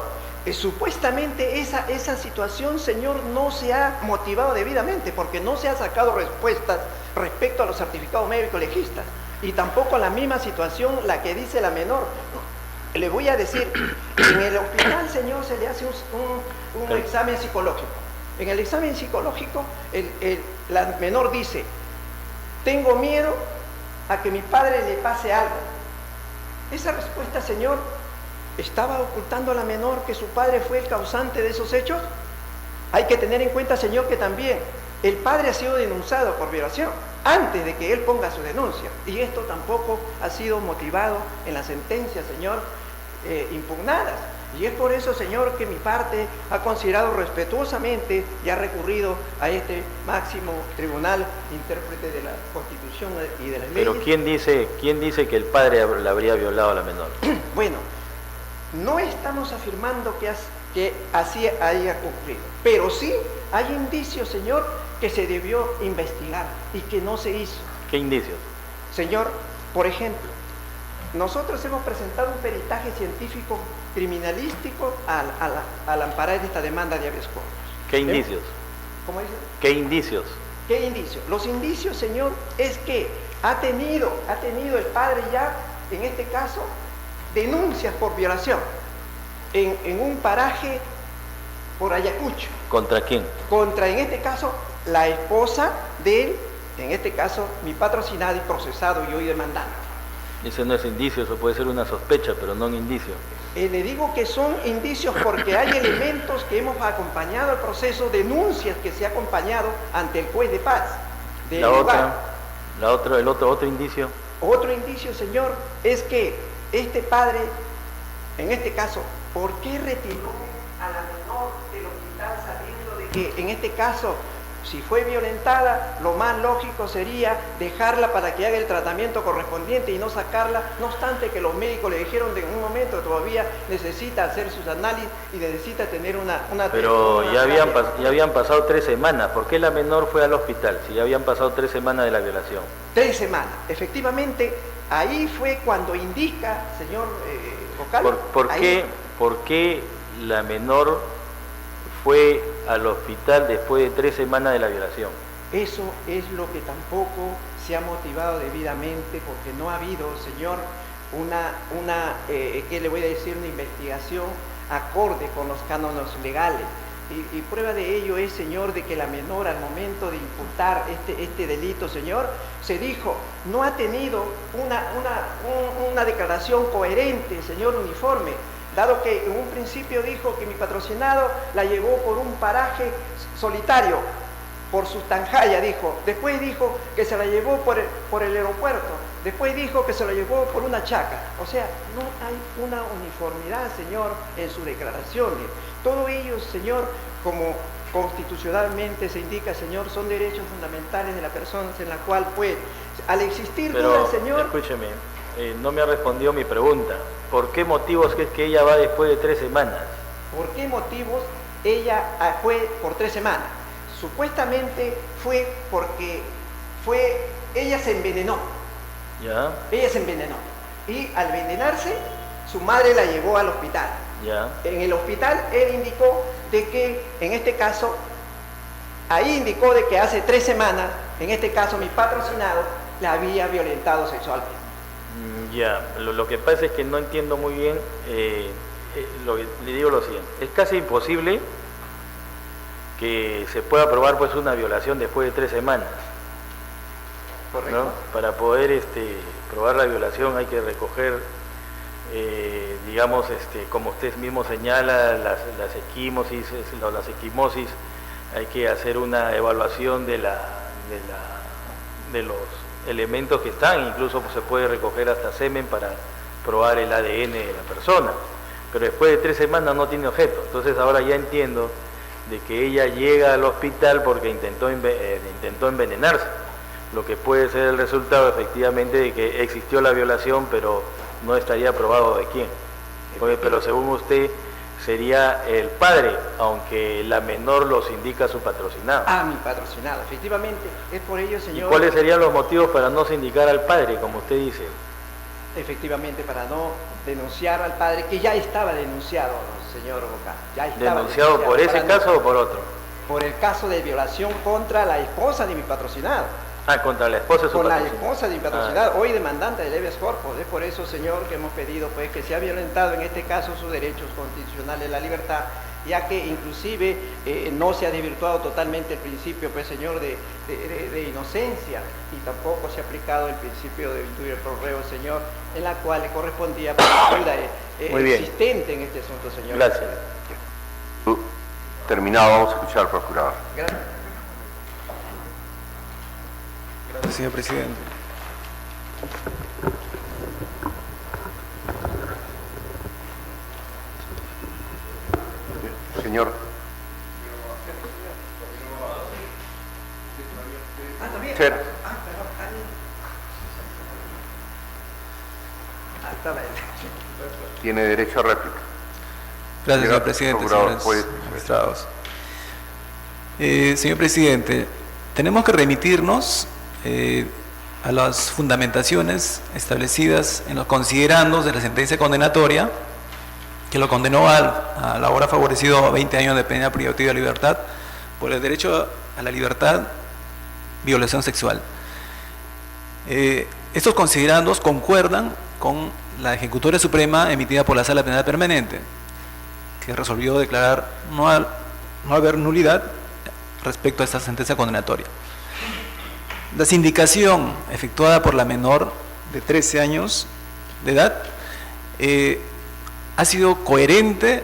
Supuestamente esa situación, señor, no se ha motivado debidamente, porque no se ha sacado respuestas respecto a los certificados médicos legistas, y tampoco la misma situación la que dice la menor. Le voy a decir, en el hospital, señor, se le hace un examen psicológico. En el examen psicológico, la menor dice: tengo miedo a que mi padre le pase algo. Esa respuesta, señor, ¿estaba ocultando a la menor que su padre fue el causante de esos hechos? Hay que tener en cuenta, señor, que también el padre ha sido denunciado por violación antes de que él ponga su denuncia, y esto tampoco ha sido motivado en las sentencias, señor, impugnadas. Y es por eso, señor, que mi parte ha considerado respetuosamente y ha recurrido a este máximo tribunal intérprete de la Constitución y de las leyes. Pero ¿quién dice que el padre la habría violado a la menor? Bueno, no estamos afirmando que así haya ocurrido, pero sí hay indicios, señor, que se debió investigar y que no se hizo. ¿Qué indicios? Señor, por ejemplo, nosotros hemos presentado un peritaje científico criminalístico al amparar esta demanda de habeas corpus. ¿Qué indicios? ¿Cómo dice? ¿Qué indicios? ¿Qué indicios? Los indicios, señor, es que ha tenido el padre ya, en este caso, denuncias por violación en un paraje por Ayacucho. ¿Contra quién? Contra, en este caso, la esposa de él, en este caso, mi patrocinado y procesado y hoy demandante. Ese no es indicio, eso puede ser una sospecha, pero no un indicio. Le digo que son indicios porque hay elementos que hemos acompañado al proceso, denuncias que se ha acompañado ante el juez de paz. El otro indicio. Otro indicio, señor, es que este padre, en este caso, ¿por qué retiró a la menor del hospital sabiendo de que, en este caso, si fue violentada, lo más lógico sería dejarla para que haga el tratamiento correspondiente y no sacarla? No obstante que los médicos le dijeron de en un momento todavía necesita hacer sus análisis y necesita tener una Pero ya habían pasado 3 semanas. ¿Por qué la menor fue al hospital si ya habían pasado 3 semanas de la violación? 3 semanas. Efectivamente, ahí fue cuando indica, señor vocal. ¿Por qué la menor fue al hospital después de 3 semanas de la violación? Eso es lo que tampoco se ha motivado debidamente, porque no ha habido, señor, ¿qué le voy a decir? Una investigación acorde con los cánones legales. Y prueba de ello es, señor, de que la menor, al momento de imputar este delito, señor, se dijo, no ha tenido una declaración coherente, señor, uniforme, dado que en un principio dijo que mi patrocinado la llevó por un paraje solitario, por Sustanjaya, dijo. Después dijo que se la llevó por el aeropuerto. Después dijo que se la llevó por una chaca. O sea, no hay una uniformidad, señor, en sus declaraciones. Todo ello, señor, como constitucionalmente se indica, señor, son derechos fundamentales de la persona en la cual puede, al existir Pero, duda, señor... escúcheme, no me ha respondido mi pregunta. ¿Por qué motivos es que ella va después de 3 semanas? ¿Por qué motivos ella fue por 3 semanas? Supuestamente fue porque ella se envenenó. ¿Ya? Ella se envenenó. Y al envenenarse, su madre la llevó al hospital. ¿Ya? En el hospital él indicó de que, en este caso, ahí indicó de que hace 3 semanas, en este caso mi patrocinado, la había violentado sexualmente. Ya, lo que pasa es que no entiendo muy bien, le digo lo siguiente, es casi imposible que se pueda probar pues una violación después de 3 semanas. Correcto. ¿No? Para poder probar la violación hay que recoger, digamos, como usted mismo señala, las equimosis, hay que hacer una evaluación de los elementos que están, incluso pues, se puede recoger hasta semen para probar el ADN de la persona, pero después de 3 semanas no tiene objeto. Entonces ahora ya entiendo de que ella llega al hospital porque intentó envenenarse, lo que puede ser el resultado efectivamente de que existió la violación, pero no estaría probado de quién. Pero según usted sería el padre, aunque la menor los indica su patrocinado. Ah, mi patrocinado, efectivamente, es por ello, señor... ¿Y cuáles serían los motivos para no sindicar al padre, como usted dice? Efectivamente, para no denunciar al padre, que ya estaba denunciado, señor Boca. Ya estaba ¿Denunciado por ese caso o por otro? Por el caso de violación contra la esposa de mi patrocinado. Ah, contra la esposa de su patrocinado. Con la esposa de mi patrocinado, hoy demandante del habeas corpus. Es por eso, señor, que hemos pedido pues que se ha violentado en este caso sus derechos constitucionales de la libertad, ya que inclusive no se ha desvirtuado totalmente el principio, pues, señor, de inocencia, y tampoco se ha aplicado el principio de virtud del prorreo, señor, en la cual le correspondía por la duda existente en este asunto, señor. Gracias. Terminado, vamos a escuchar al procurador. Gracias. Gracias, señor presidente. Señor. Ser. Tiene derecho a réplica. Gracias, señor presidente, señores magistrados. Señor presidente, tenemos que remitirnos a las fundamentaciones establecidas en los considerandos de la sentencia condenatoria que lo condenó al ahora favorecido a 20 años de pena privativa de libertad por el derecho a la libertad, violación sexual. Estos considerandos concuerdan con la ejecutoria suprema emitida por la Sala Penal Permanente, que resolvió declarar no haber nulidad respecto a esta sentencia condenatoria. La sindicación efectuada por la menor de 13 años de edad ha sido coherente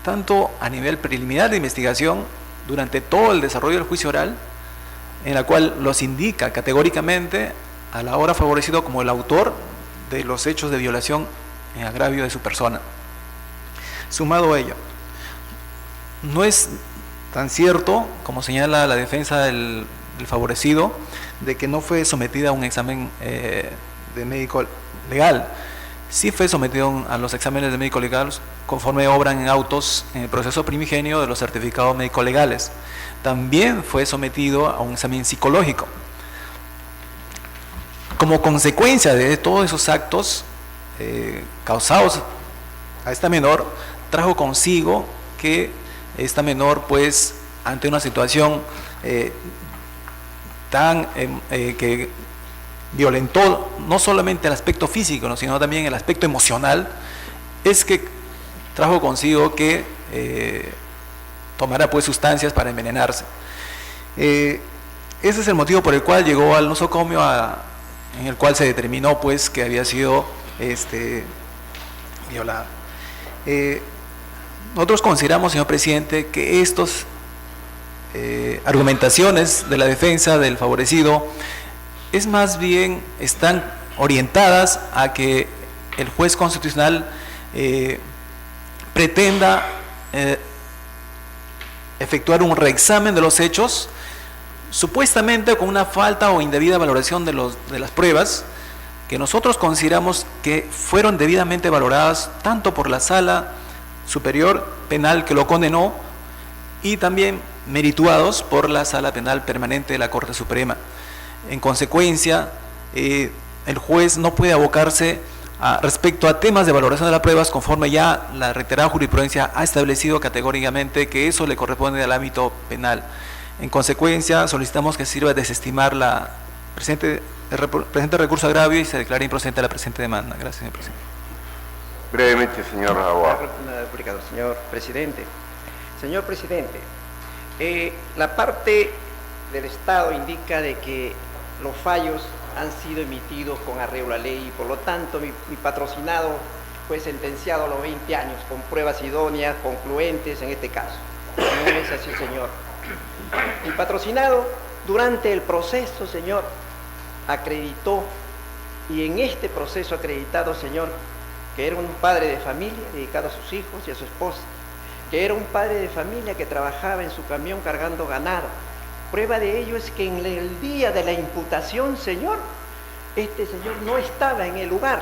tanto a nivel preliminar de investigación durante todo el desarrollo del juicio oral, en la cual los indica categóricamente al ahora favorecido como el autor de los hechos de violación en agravio de su persona. Sumado a ello, no es tan cierto como señala la defensa del favorecido de que no fue sometida a un examen de médico legal. Sí fue sometido a los exámenes de médico legal conforme obran en autos en el proceso primigenio de los certificados médico legales. También fue sometido a un examen psicológico. Como consecuencia de todos esos actos causados a esta menor, trajo consigo que esta menor, pues, ante una situación que violentó no solamente el aspecto físico, sino también el aspecto emocional, es que trajo consigo que tomara pues sustancias para envenenarse. Ese es el motivo por el cual llegó al nosocomio en el cual se determinó pues que había sido violada. Nosotros consideramos, señor presidente, que estas argumentaciones de la defensa del favorecido es más bien están orientadas a que el juez constitucional pretenda efectuar un reexamen de los hechos, supuestamente con una falta o indebida valoración de las pruebas, que nosotros consideramos que fueron debidamente valoradas tanto por la Sala Superior Penal que lo condenó y también merituados por la Sala Penal Permanente de la Corte Suprema. En consecuencia, el juez no puede abocarse respecto a temas de valoración de las pruebas conforme ya la reiterada jurisprudencia ha establecido categóricamente que eso le corresponde al ámbito penal. En consecuencia, solicitamos que sirva de desestimar el presente recurso agravio y se declare improcedente la presente demanda. Gracias, señor presidente. Brevemente, señor abogado. Señor presidente. Señor presidente, la parte del Estado indica de que los fallos han sido emitidos con arreglo a ley y por lo tanto mi patrocinado fue sentenciado a los 20 años con pruebas idóneas, concluentes en este caso. No es así, señor. Mi patrocinado durante el proceso, señor, acreditó, y en este proceso acreditado, señor, que era un padre de familia dedicado a sus hijos y a su esposa, que era un padre de familia que trabajaba en su camión cargando ganado. Prueba de ello es que en el día de la imputación, señor, este señor no estaba en el lugar,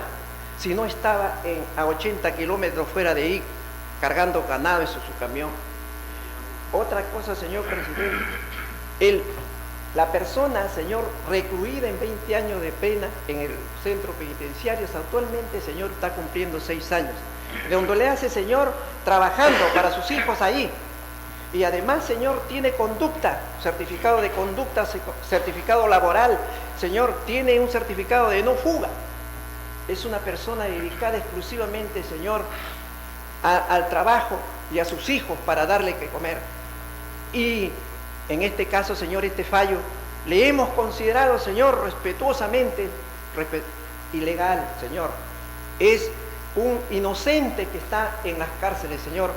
sino estaba a 80 kilómetros fuera de ahí, cargando ganado en su camión. Otra cosa, señor presidente, la persona, señor, recluida en 20 años de pena en el centro penitenciario, actualmente, señor, está cumpliendo 6 años, de donde le hace, señor, trabajando para sus hijos ahí. Y además, señor, tiene conducta, certificado de conducta, certificado laboral, señor, tiene un certificado de no fuga. Es una persona dedicada exclusivamente, señor, al trabajo y a sus hijos para darle que comer. Y en este caso, señor, este fallo, le hemos considerado, señor, respetuosamente, ilegal, señor. Es un inocente que está en las cárceles, señor,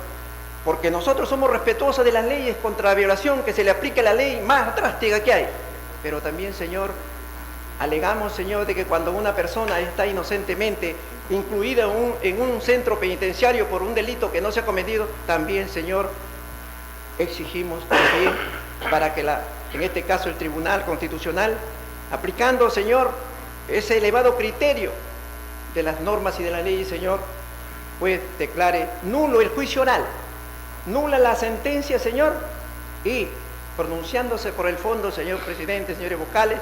porque nosotros somos respetuosos de las leyes contra la violación, que se le aplique la ley más drástica que hay. Pero también, señor, alegamos, señor, de que cuando una persona está inocentemente incluida en un centro penitenciario por un delito que no se ha cometido, también, señor, exigimos también para que en este caso el Tribunal Constitucional, aplicando, señor, ese elevado criterio de las normas y de la ley, señor, pues declare nulo el juicio oral, nula la sentencia, señor, y pronunciándose por el fondo, señor presidente, señores vocales,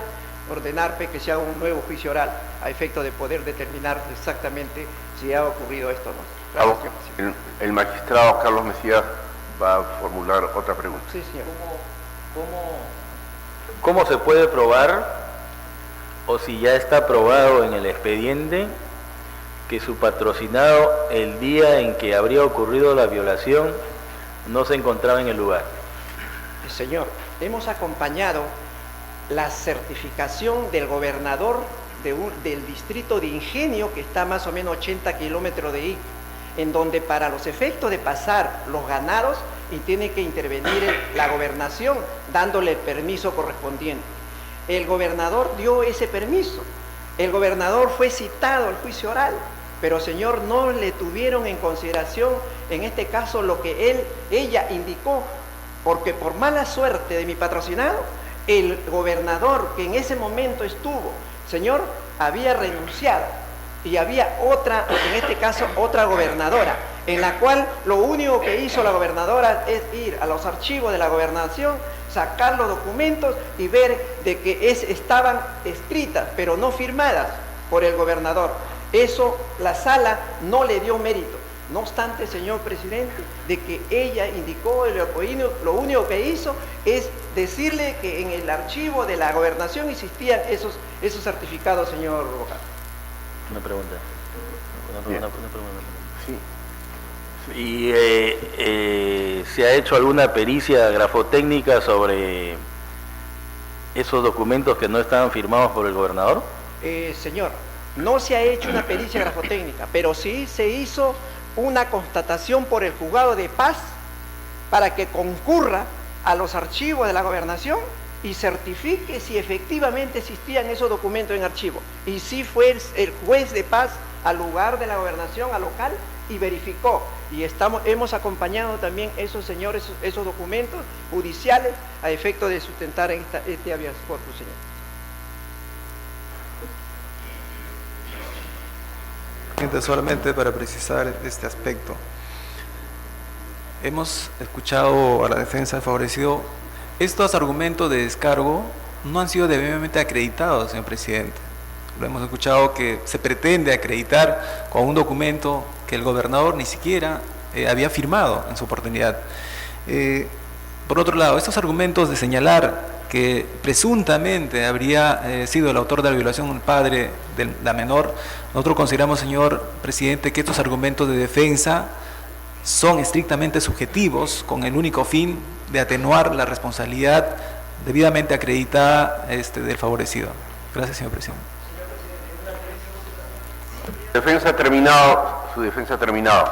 ordenar que se haga un nuevo juicio oral a efecto de poder determinar exactamente si ha ocurrido esto o no. Gracias, el magistrado Carlos Mesías va a formular otra pregunta. Sí, señor. ¿Cómo se puede probar, o si ya está probado en el expediente, que su patrocinado el día en que habría ocurrido la violación no se encontraba en el lugar? Señor, hemos acompañado la certificación del gobernador del distrito de Ingenio, que está más o menos 80 kilómetros de ahí, en donde para los efectos de pasar los ganados y tiene que intervenir la gobernación dándole el permiso correspondiente. El gobernador dio ese permiso, el gobernador fue citado al juicio oral, pero, señor, no le tuvieron en consideración en este caso lo que ella indicó, porque por mala suerte de mi patrocinado, el gobernador que en ese momento estuvo, señor, había renunciado y había otra, en este caso otra gobernadora, en la cual lo único que hizo la gobernadora es ir a los archivos de la gobernación, sacar los documentos y ver de que estaban escritas, pero no firmadas por el gobernador. Eso la sala no le dio mérito. No obstante, señor presidente, de que ella indicó, lo único que hizo es decirle que en el archivo de la gobernación existían esos certificados, señor vocal. Una pregunta. Sí. ¿Y se ha hecho alguna pericia grafotécnica sobre esos documentos que no estaban firmados por el gobernador? Señor, no se ha hecho una pericia grafotécnica, pero sí se hizo una constatación por el juzgado de paz para que concurra a los archivos de la gobernación y certifique si efectivamente existían esos documentos en archivo. Y sí fue el juez de paz al lugar de la gobernación, al local, y verificó. Y hemos acompañado también esos señores, esos documentos judiciales a efecto de sustentar este habeas corpus, señor. Solamente para precisar este aspecto. Hemos escuchado a la defensa favorecido. Estos argumentos de descargo no han sido debidamente acreditados, señor presidente. Lo hemos escuchado que se pretende acreditar con un documento que el gobernador ni siquiera había firmado en su oportunidad. Por otro lado, estos argumentos de señalar que presuntamente habría sido el autor de la violación un padre de la menor, nosotros consideramos, señor presidente, que estos argumentos de defensa son estrictamente subjetivos con el único fin de atenuar la responsabilidad debidamente acreditada del favorecido. Gracias, señor presidente. Defensa terminado, su defensa terminado.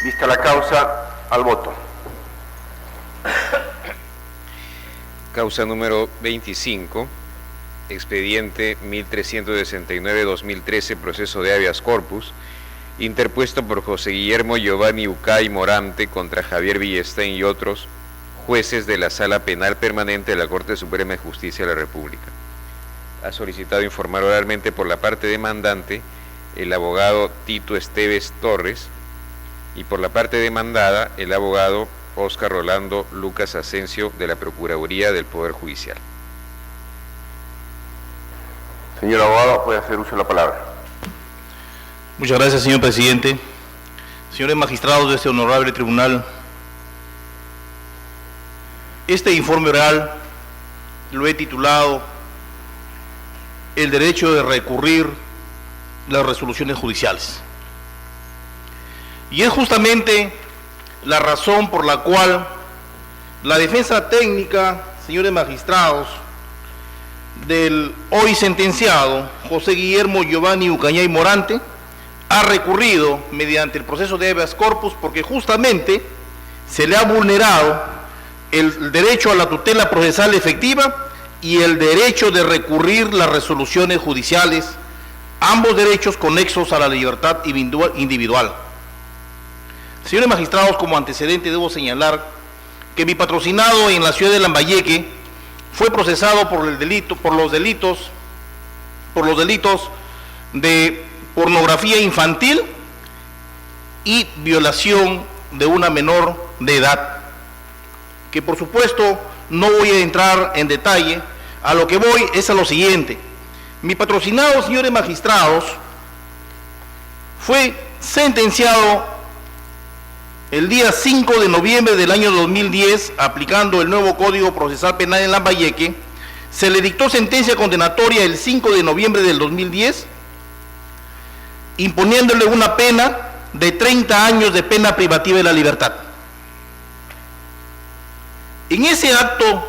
Vista la causa, al voto. Causa número 25, expediente 1369-2013, proceso de habeas corpus, interpuesto por José Guillermo Giovanni Ucay Morante contra Javier Villestein y otros jueces de la Sala Penal Permanente de la Corte Suprema de Justicia de la República. Ha solicitado informar oralmente por la parte demandante el abogado Tito Esteves Torres y por la parte demandada el abogado Óscar Rolando Lucas Asensio de la Procuraduría del Poder Judicial. Señor abogado, puede hacer uso de la palabra. Muchas gracias, señor presidente. Señores magistrados de este honorable tribunal, este informe oral lo he titulado El derecho de recurrir las resoluciones judiciales. Y es justamente la razón por la cual la defensa técnica, señores magistrados, del hoy sentenciado José Guillermo Giovanni Ucañay Morante ha recurrido mediante el proceso de habeas corpus porque justamente se le ha vulnerado el derecho a la tutela procesal efectiva y el derecho de recurrir las resoluciones judiciales, ambos derechos conexos a la libertad individual. Señores magistrados, como antecedente debo señalar que mi patrocinado en la ciudad de Lambayeque fue procesado por los delitos de pornografía infantil y violación de una menor de edad, que por supuesto no voy a entrar en detalle. A lo que voy es a lo siguiente. Mi patrocinado, señores magistrados, fue sentenciado el día 5 de noviembre del año 2010, aplicando el nuevo Código Procesal Penal en Lambayeque. Se le dictó sentencia condenatoria el 5 de noviembre del 2010, imponiéndole una pena de 30 años de pena privativa de la libertad. En ese acto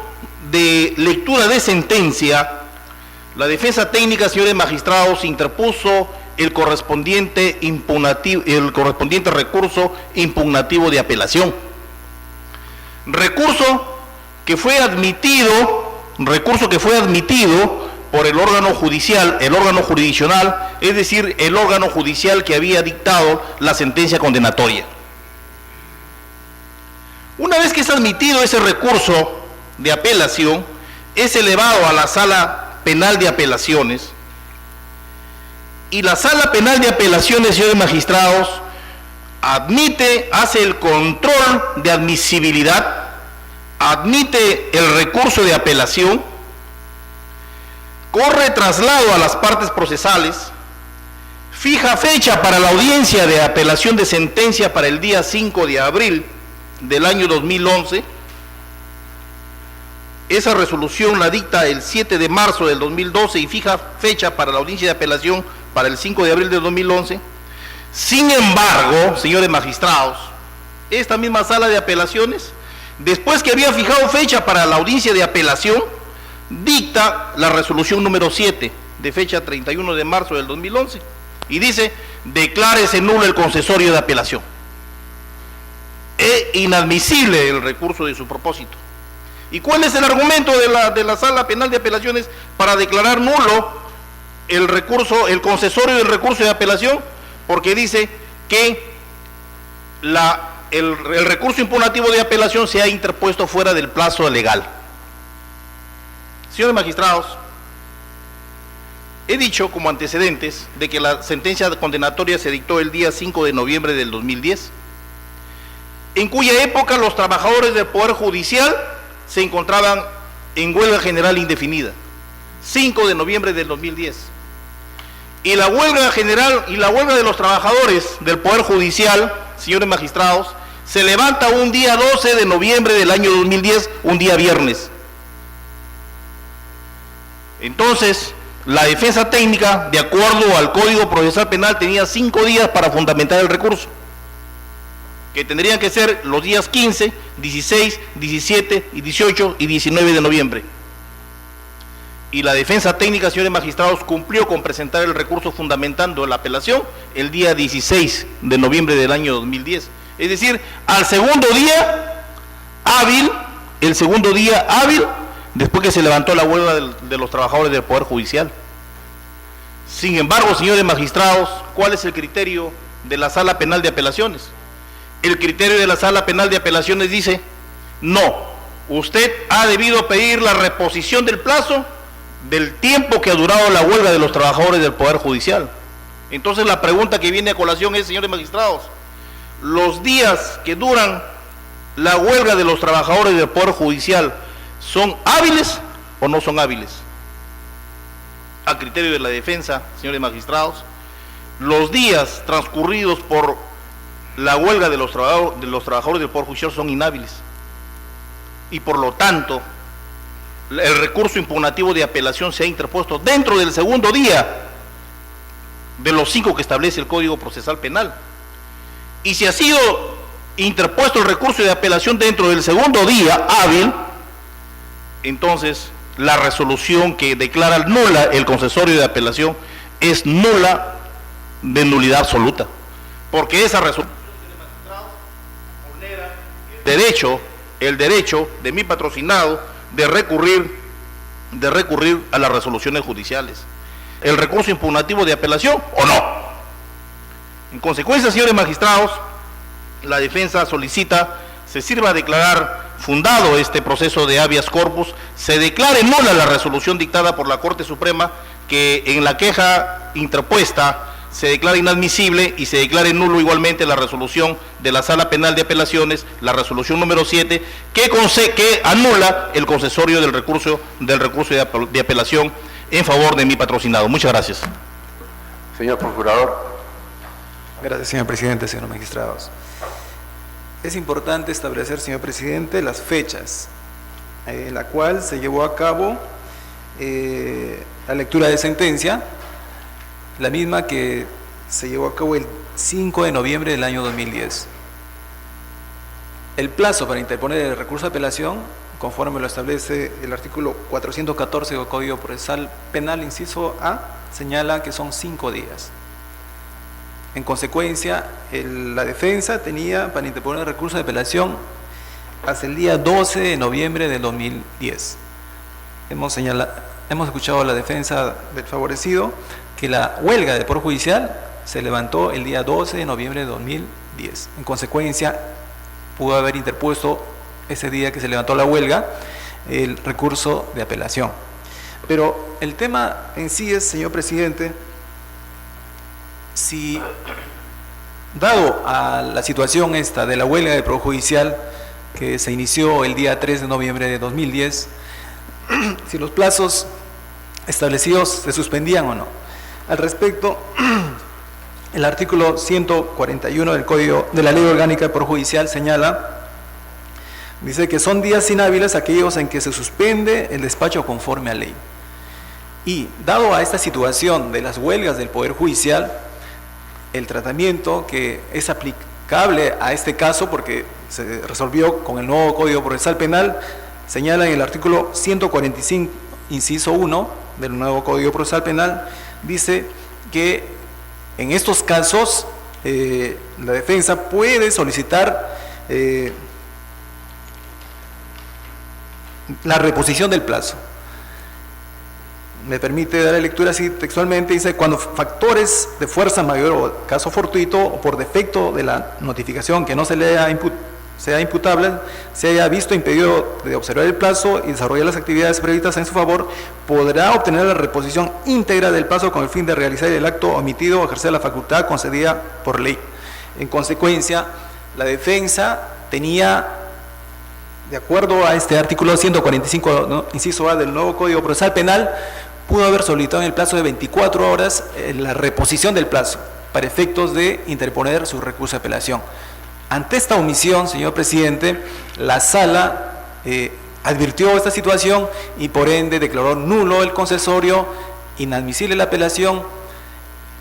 de lectura de sentencia, la defensa técnica, señores magistrados, interpuso el correspondiente recurso impugnativo de apelación. Recurso que fue admitido por el órgano judicial, el órgano jurisdiccional, es decir, el órgano judicial que había dictado la sentencia condenatoria. Una vez que es admitido ese recurso de apelación, es elevado a la Sala Penal de Apelaciones, y la Sala Penal de Apelaciones, señores magistrados, hace el control de admisibilidad, admite el recurso de apelación, corre traslado a las partes procesales, fija fecha para la audiencia de apelación de sentencia para el día 5 de abril del año 2011, esa resolución la dicta el 7 de marzo del 2012 y fija fecha para la audiencia de apelación para el 5 de abril del 2011. Sin embargo, señores magistrados, esta misma Sala de Apelaciones, después que había fijado fecha para la audiencia de apelación, dicta la resolución número 7 de fecha 31 de marzo del 2011 y dice: declárese nulo el concesorio de apelación. Es inadmisible el recurso de su propósito. ¿Y cuál es el argumento de la Sala Penal de Apelaciones para declarar nulo el recurso, el concesorio del recurso de apelación, porque dice que el recurso impugnativo de apelación se ha interpuesto fuera del plazo legal. Señores magistrados, he dicho como antecedentes de que la sentencia condenatoria se dictó el día 5 de noviembre del 2010, en cuya época los trabajadores del Poder Judicial se encontraban en huelga general indefinida. 5 de noviembre del 2010. Y la huelga general y la huelga de los trabajadores del Poder Judicial, señores magistrados, se levanta un día 12 de noviembre del año 2010, un día viernes. Entonces, la defensa técnica, de acuerdo al Código Procesal Penal, tenía 5 días para fundamentar el recurso, que tendrían que ser los días 15, 16, 17, y 18 y 19 de noviembre. Y la defensa técnica, señores magistrados, cumplió con presentar el recurso fundamentando la apelación el día 16 de noviembre del año 2010. Es decir, al segundo día hábil, después que se levantó la huelga de los trabajadores del Poder Judicial. Sin embargo, señores magistrados, ¿cuál es el criterio de la Sala Penal de Apelaciones? El criterio de la Sala Penal de Apelaciones dice: no, usted ha debido pedir la reposición del plazo del tiempo que ha durado la huelga de los trabajadores del Poder Judicial. Entonces la pregunta que viene a colación es, señores magistrados, ¿los días que duran la huelga de los trabajadores del Poder Judicial son hábiles o no son hábiles? A criterio de la defensa, señores magistrados, los días transcurridos por la huelga de los trabajadores del Poder Judicial son inhábiles, y por lo tanto el recurso impugnativo de apelación se ha interpuesto dentro del segundo día de los 5 que establece el Código Procesal Penal. Y si ha sido interpuesto el recurso de apelación dentro del segundo día hábil, entonces la resolución que declara nula el concesorio de apelación es nula, de nulidad absoluta, porque esa resolución vulnera el derecho de mi patrocinado de recurrir a las resoluciones judiciales, el recurso impugnativo de apelación o no. En consecuencia, señores magistrados, la defensa solicita se sirva a declarar fundado este proceso de habeas corpus, se declare nula la resolución dictada por la Corte Suprema, que en la queja interpuesta se declara inadmisible, y se declare nulo igualmente la resolución de la Sala Penal de Apelaciones, la resolución número 7, que anula el concesorio del recurso de apelación en favor de mi patrocinado. Muchas gracias. Señor Procurador. Gracias, señor presidente, señores magistrados. Es importante establecer, señor presidente, las fechas en la cual se llevó a cabo la lectura de sentencia, la misma que se llevó a cabo el 5 de noviembre del año 2010. El plazo para interponer el recurso de apelación, conforme lo establece el artículo 414 del Código Procesal Penal, inciso A, señala que son 5 días. En consecuencia, la defensa tenía para interponer el recurso de apelación hasta el día 12 de noviembre del 2010. Hemos escuchado a la defensa del favorecido que la huelga del Poder Judicial se levantó el día 12 de noviembre de 2010. En consecuencia, pudo haber interpuesto ese día que se levantó la huelga el recurso de apelación. Pero el tema en sí es, señor presidente, si dado a la situación esta de la huelga del Poder Judicial que se inició el día 3 de noviembre de 2010, si los plazos establecidos se suspendían o no. Al respecto, el artículo 141 del Código de la Ley Orgánica del Poder Judicial dice que son días inhábiles aquellos en que se suspende el despacho conforme a ley. Y dado a esta situación de las huelgas del Poder Judicial, el tratamiento que es aplicable a este caso, porque se resolvió con el nuevo Código Procesal Penal, señala en el artículo 145, inciso 1 del nuevo Código Procesal Penal, dice que en estos casos la defensa puede solicitar la reposición del plazo. me permite dar lectura así textualmente, dice: cuando factores de fuerza mayor o caso fortuito o por defecto de la notificación que no se le sea imputable, se haya visto impedido de observar el plazo y desarrollar las actividades previstas en su favor, podrá obtener la reposición íntegra del plazo con el fin de realizar el acto omitido o ejercer la facultad concedida por ley. En consecuencia, la defensa tenía, de acuerdo a este artículo 145, ¿no?, inciso A del nuevo Código Procesal Penal, pudo haber solicitado en el plazo de 24 horas la reposición del plazo para efectos de interponer su recurso de apelación. Ante esta omisión, señor presidente, la Sala advirtió esta situación y por ende declaró nulo el concesorio, inadmisible la apelación.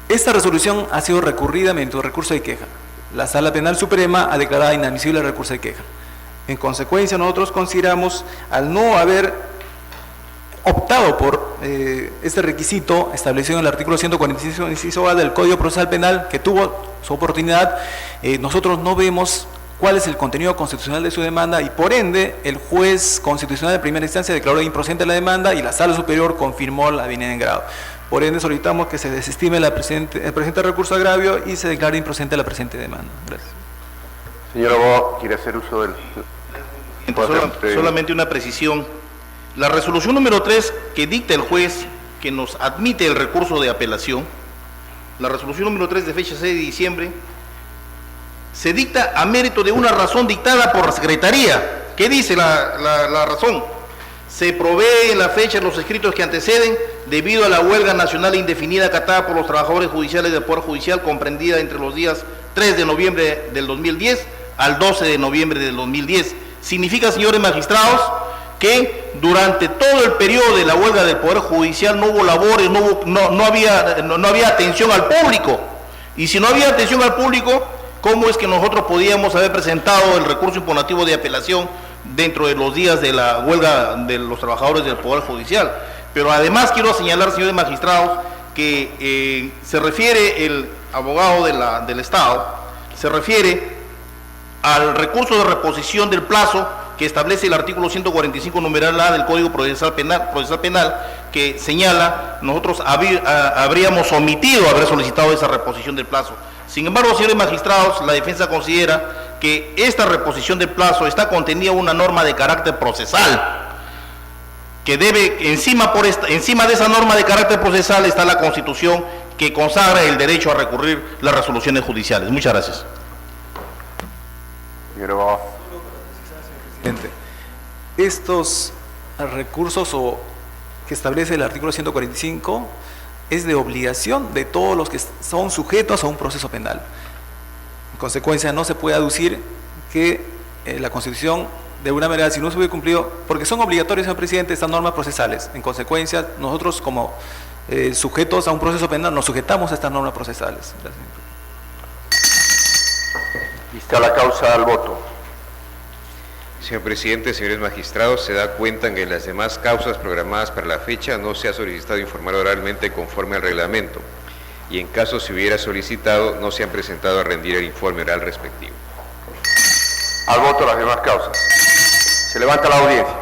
Esta resolución ha sido recurrida mediante un recurso de queja. La Sala Penal Suprema ha declarado inadmisible el recurso de queja. En consecuencia, nosotros consideramos, al no haber optado por este requisito establecido en el artículo 145, inciso A del Código Procesal Penal, que tuvo su oportunidad, nosotros no vemos cuál es el contenido constitucional de su demanda y por ende el juez constitucional de primera instancia declaró improcedente la demanda y la Sala Superior confirmó la avenida en grado. Por ende solicitamos que se desestime el presente recurso de agravio y se declare improcedente la presente demanda. Gracias. Señor abogado, ¿quiere hacer uso del...? Solamente una precisión. La resolución número 3 que dicta el juez que nos admite el recurso de apelación, la resolución número 3 de fecha 6 de diciembre, se dicta a mérito de una razón dictada por la Secretaría. ¿Qué dice la razón? Se provee en la fecha los escritos que anteceden debido a la huelga nacional indefinida acatada por los trabajadores judiciales del Poder Judicial, comprendida entre los días 3 de noviembre del 2010 al 12 de noviembre del 2010. Significa, señores magistrados, que durante todo el periodo de la huelga del Poder Judicial no hubo labores, no había atención al público. Y si no había atención al público, ¿cómo es que nosotros podíamos haber presentado el recurso impugnativo de apelación dentro de los días de la huelga de los trabajadores del Poder Judicial? Pero además quiero señalar, señores magistrados, que se refiere el abogado del Estado, se refiere al recurso de reposición del plazo que establece el artículo 145 numeral A del Código Procesal Penal, que señala, nosotros habríamos omitido haber solicitado esa reposición del plazo. Sin embargo, señores magistrados, la defensa considera que esta reposición del plazo está contenida en una norma de carácter procesal, que debe, encima de esa norma de carácter procesal está la Constitución que consagra el derecho a recurrir las resoluciones judiciales. Muchas gracias. Estos recursos que establece el artículo 145 es de obligación de todos los que son sujetos a un proceso penal. En consecuencia, no se puede aducir que la Constitución, de alguna manera, si no se hubiera cumplido, porque son obligatorias, señor presidente, estas normas procesales. En consecuencia, nosotros como sujetos a un proceso penal nos sujetamos a estas normas procesales. Gracias. Vista la causa al voto. Señor presidente, señores magistrados, se da cuenta que en las demás causas programadas para la fecha no se ha solicitado informar oralmente conforme al reglamento y en caso se hubiera solicitado no se han presentado a rendir el informe oral respectivo. Al voto las demás causas. Se levanta la audiencia.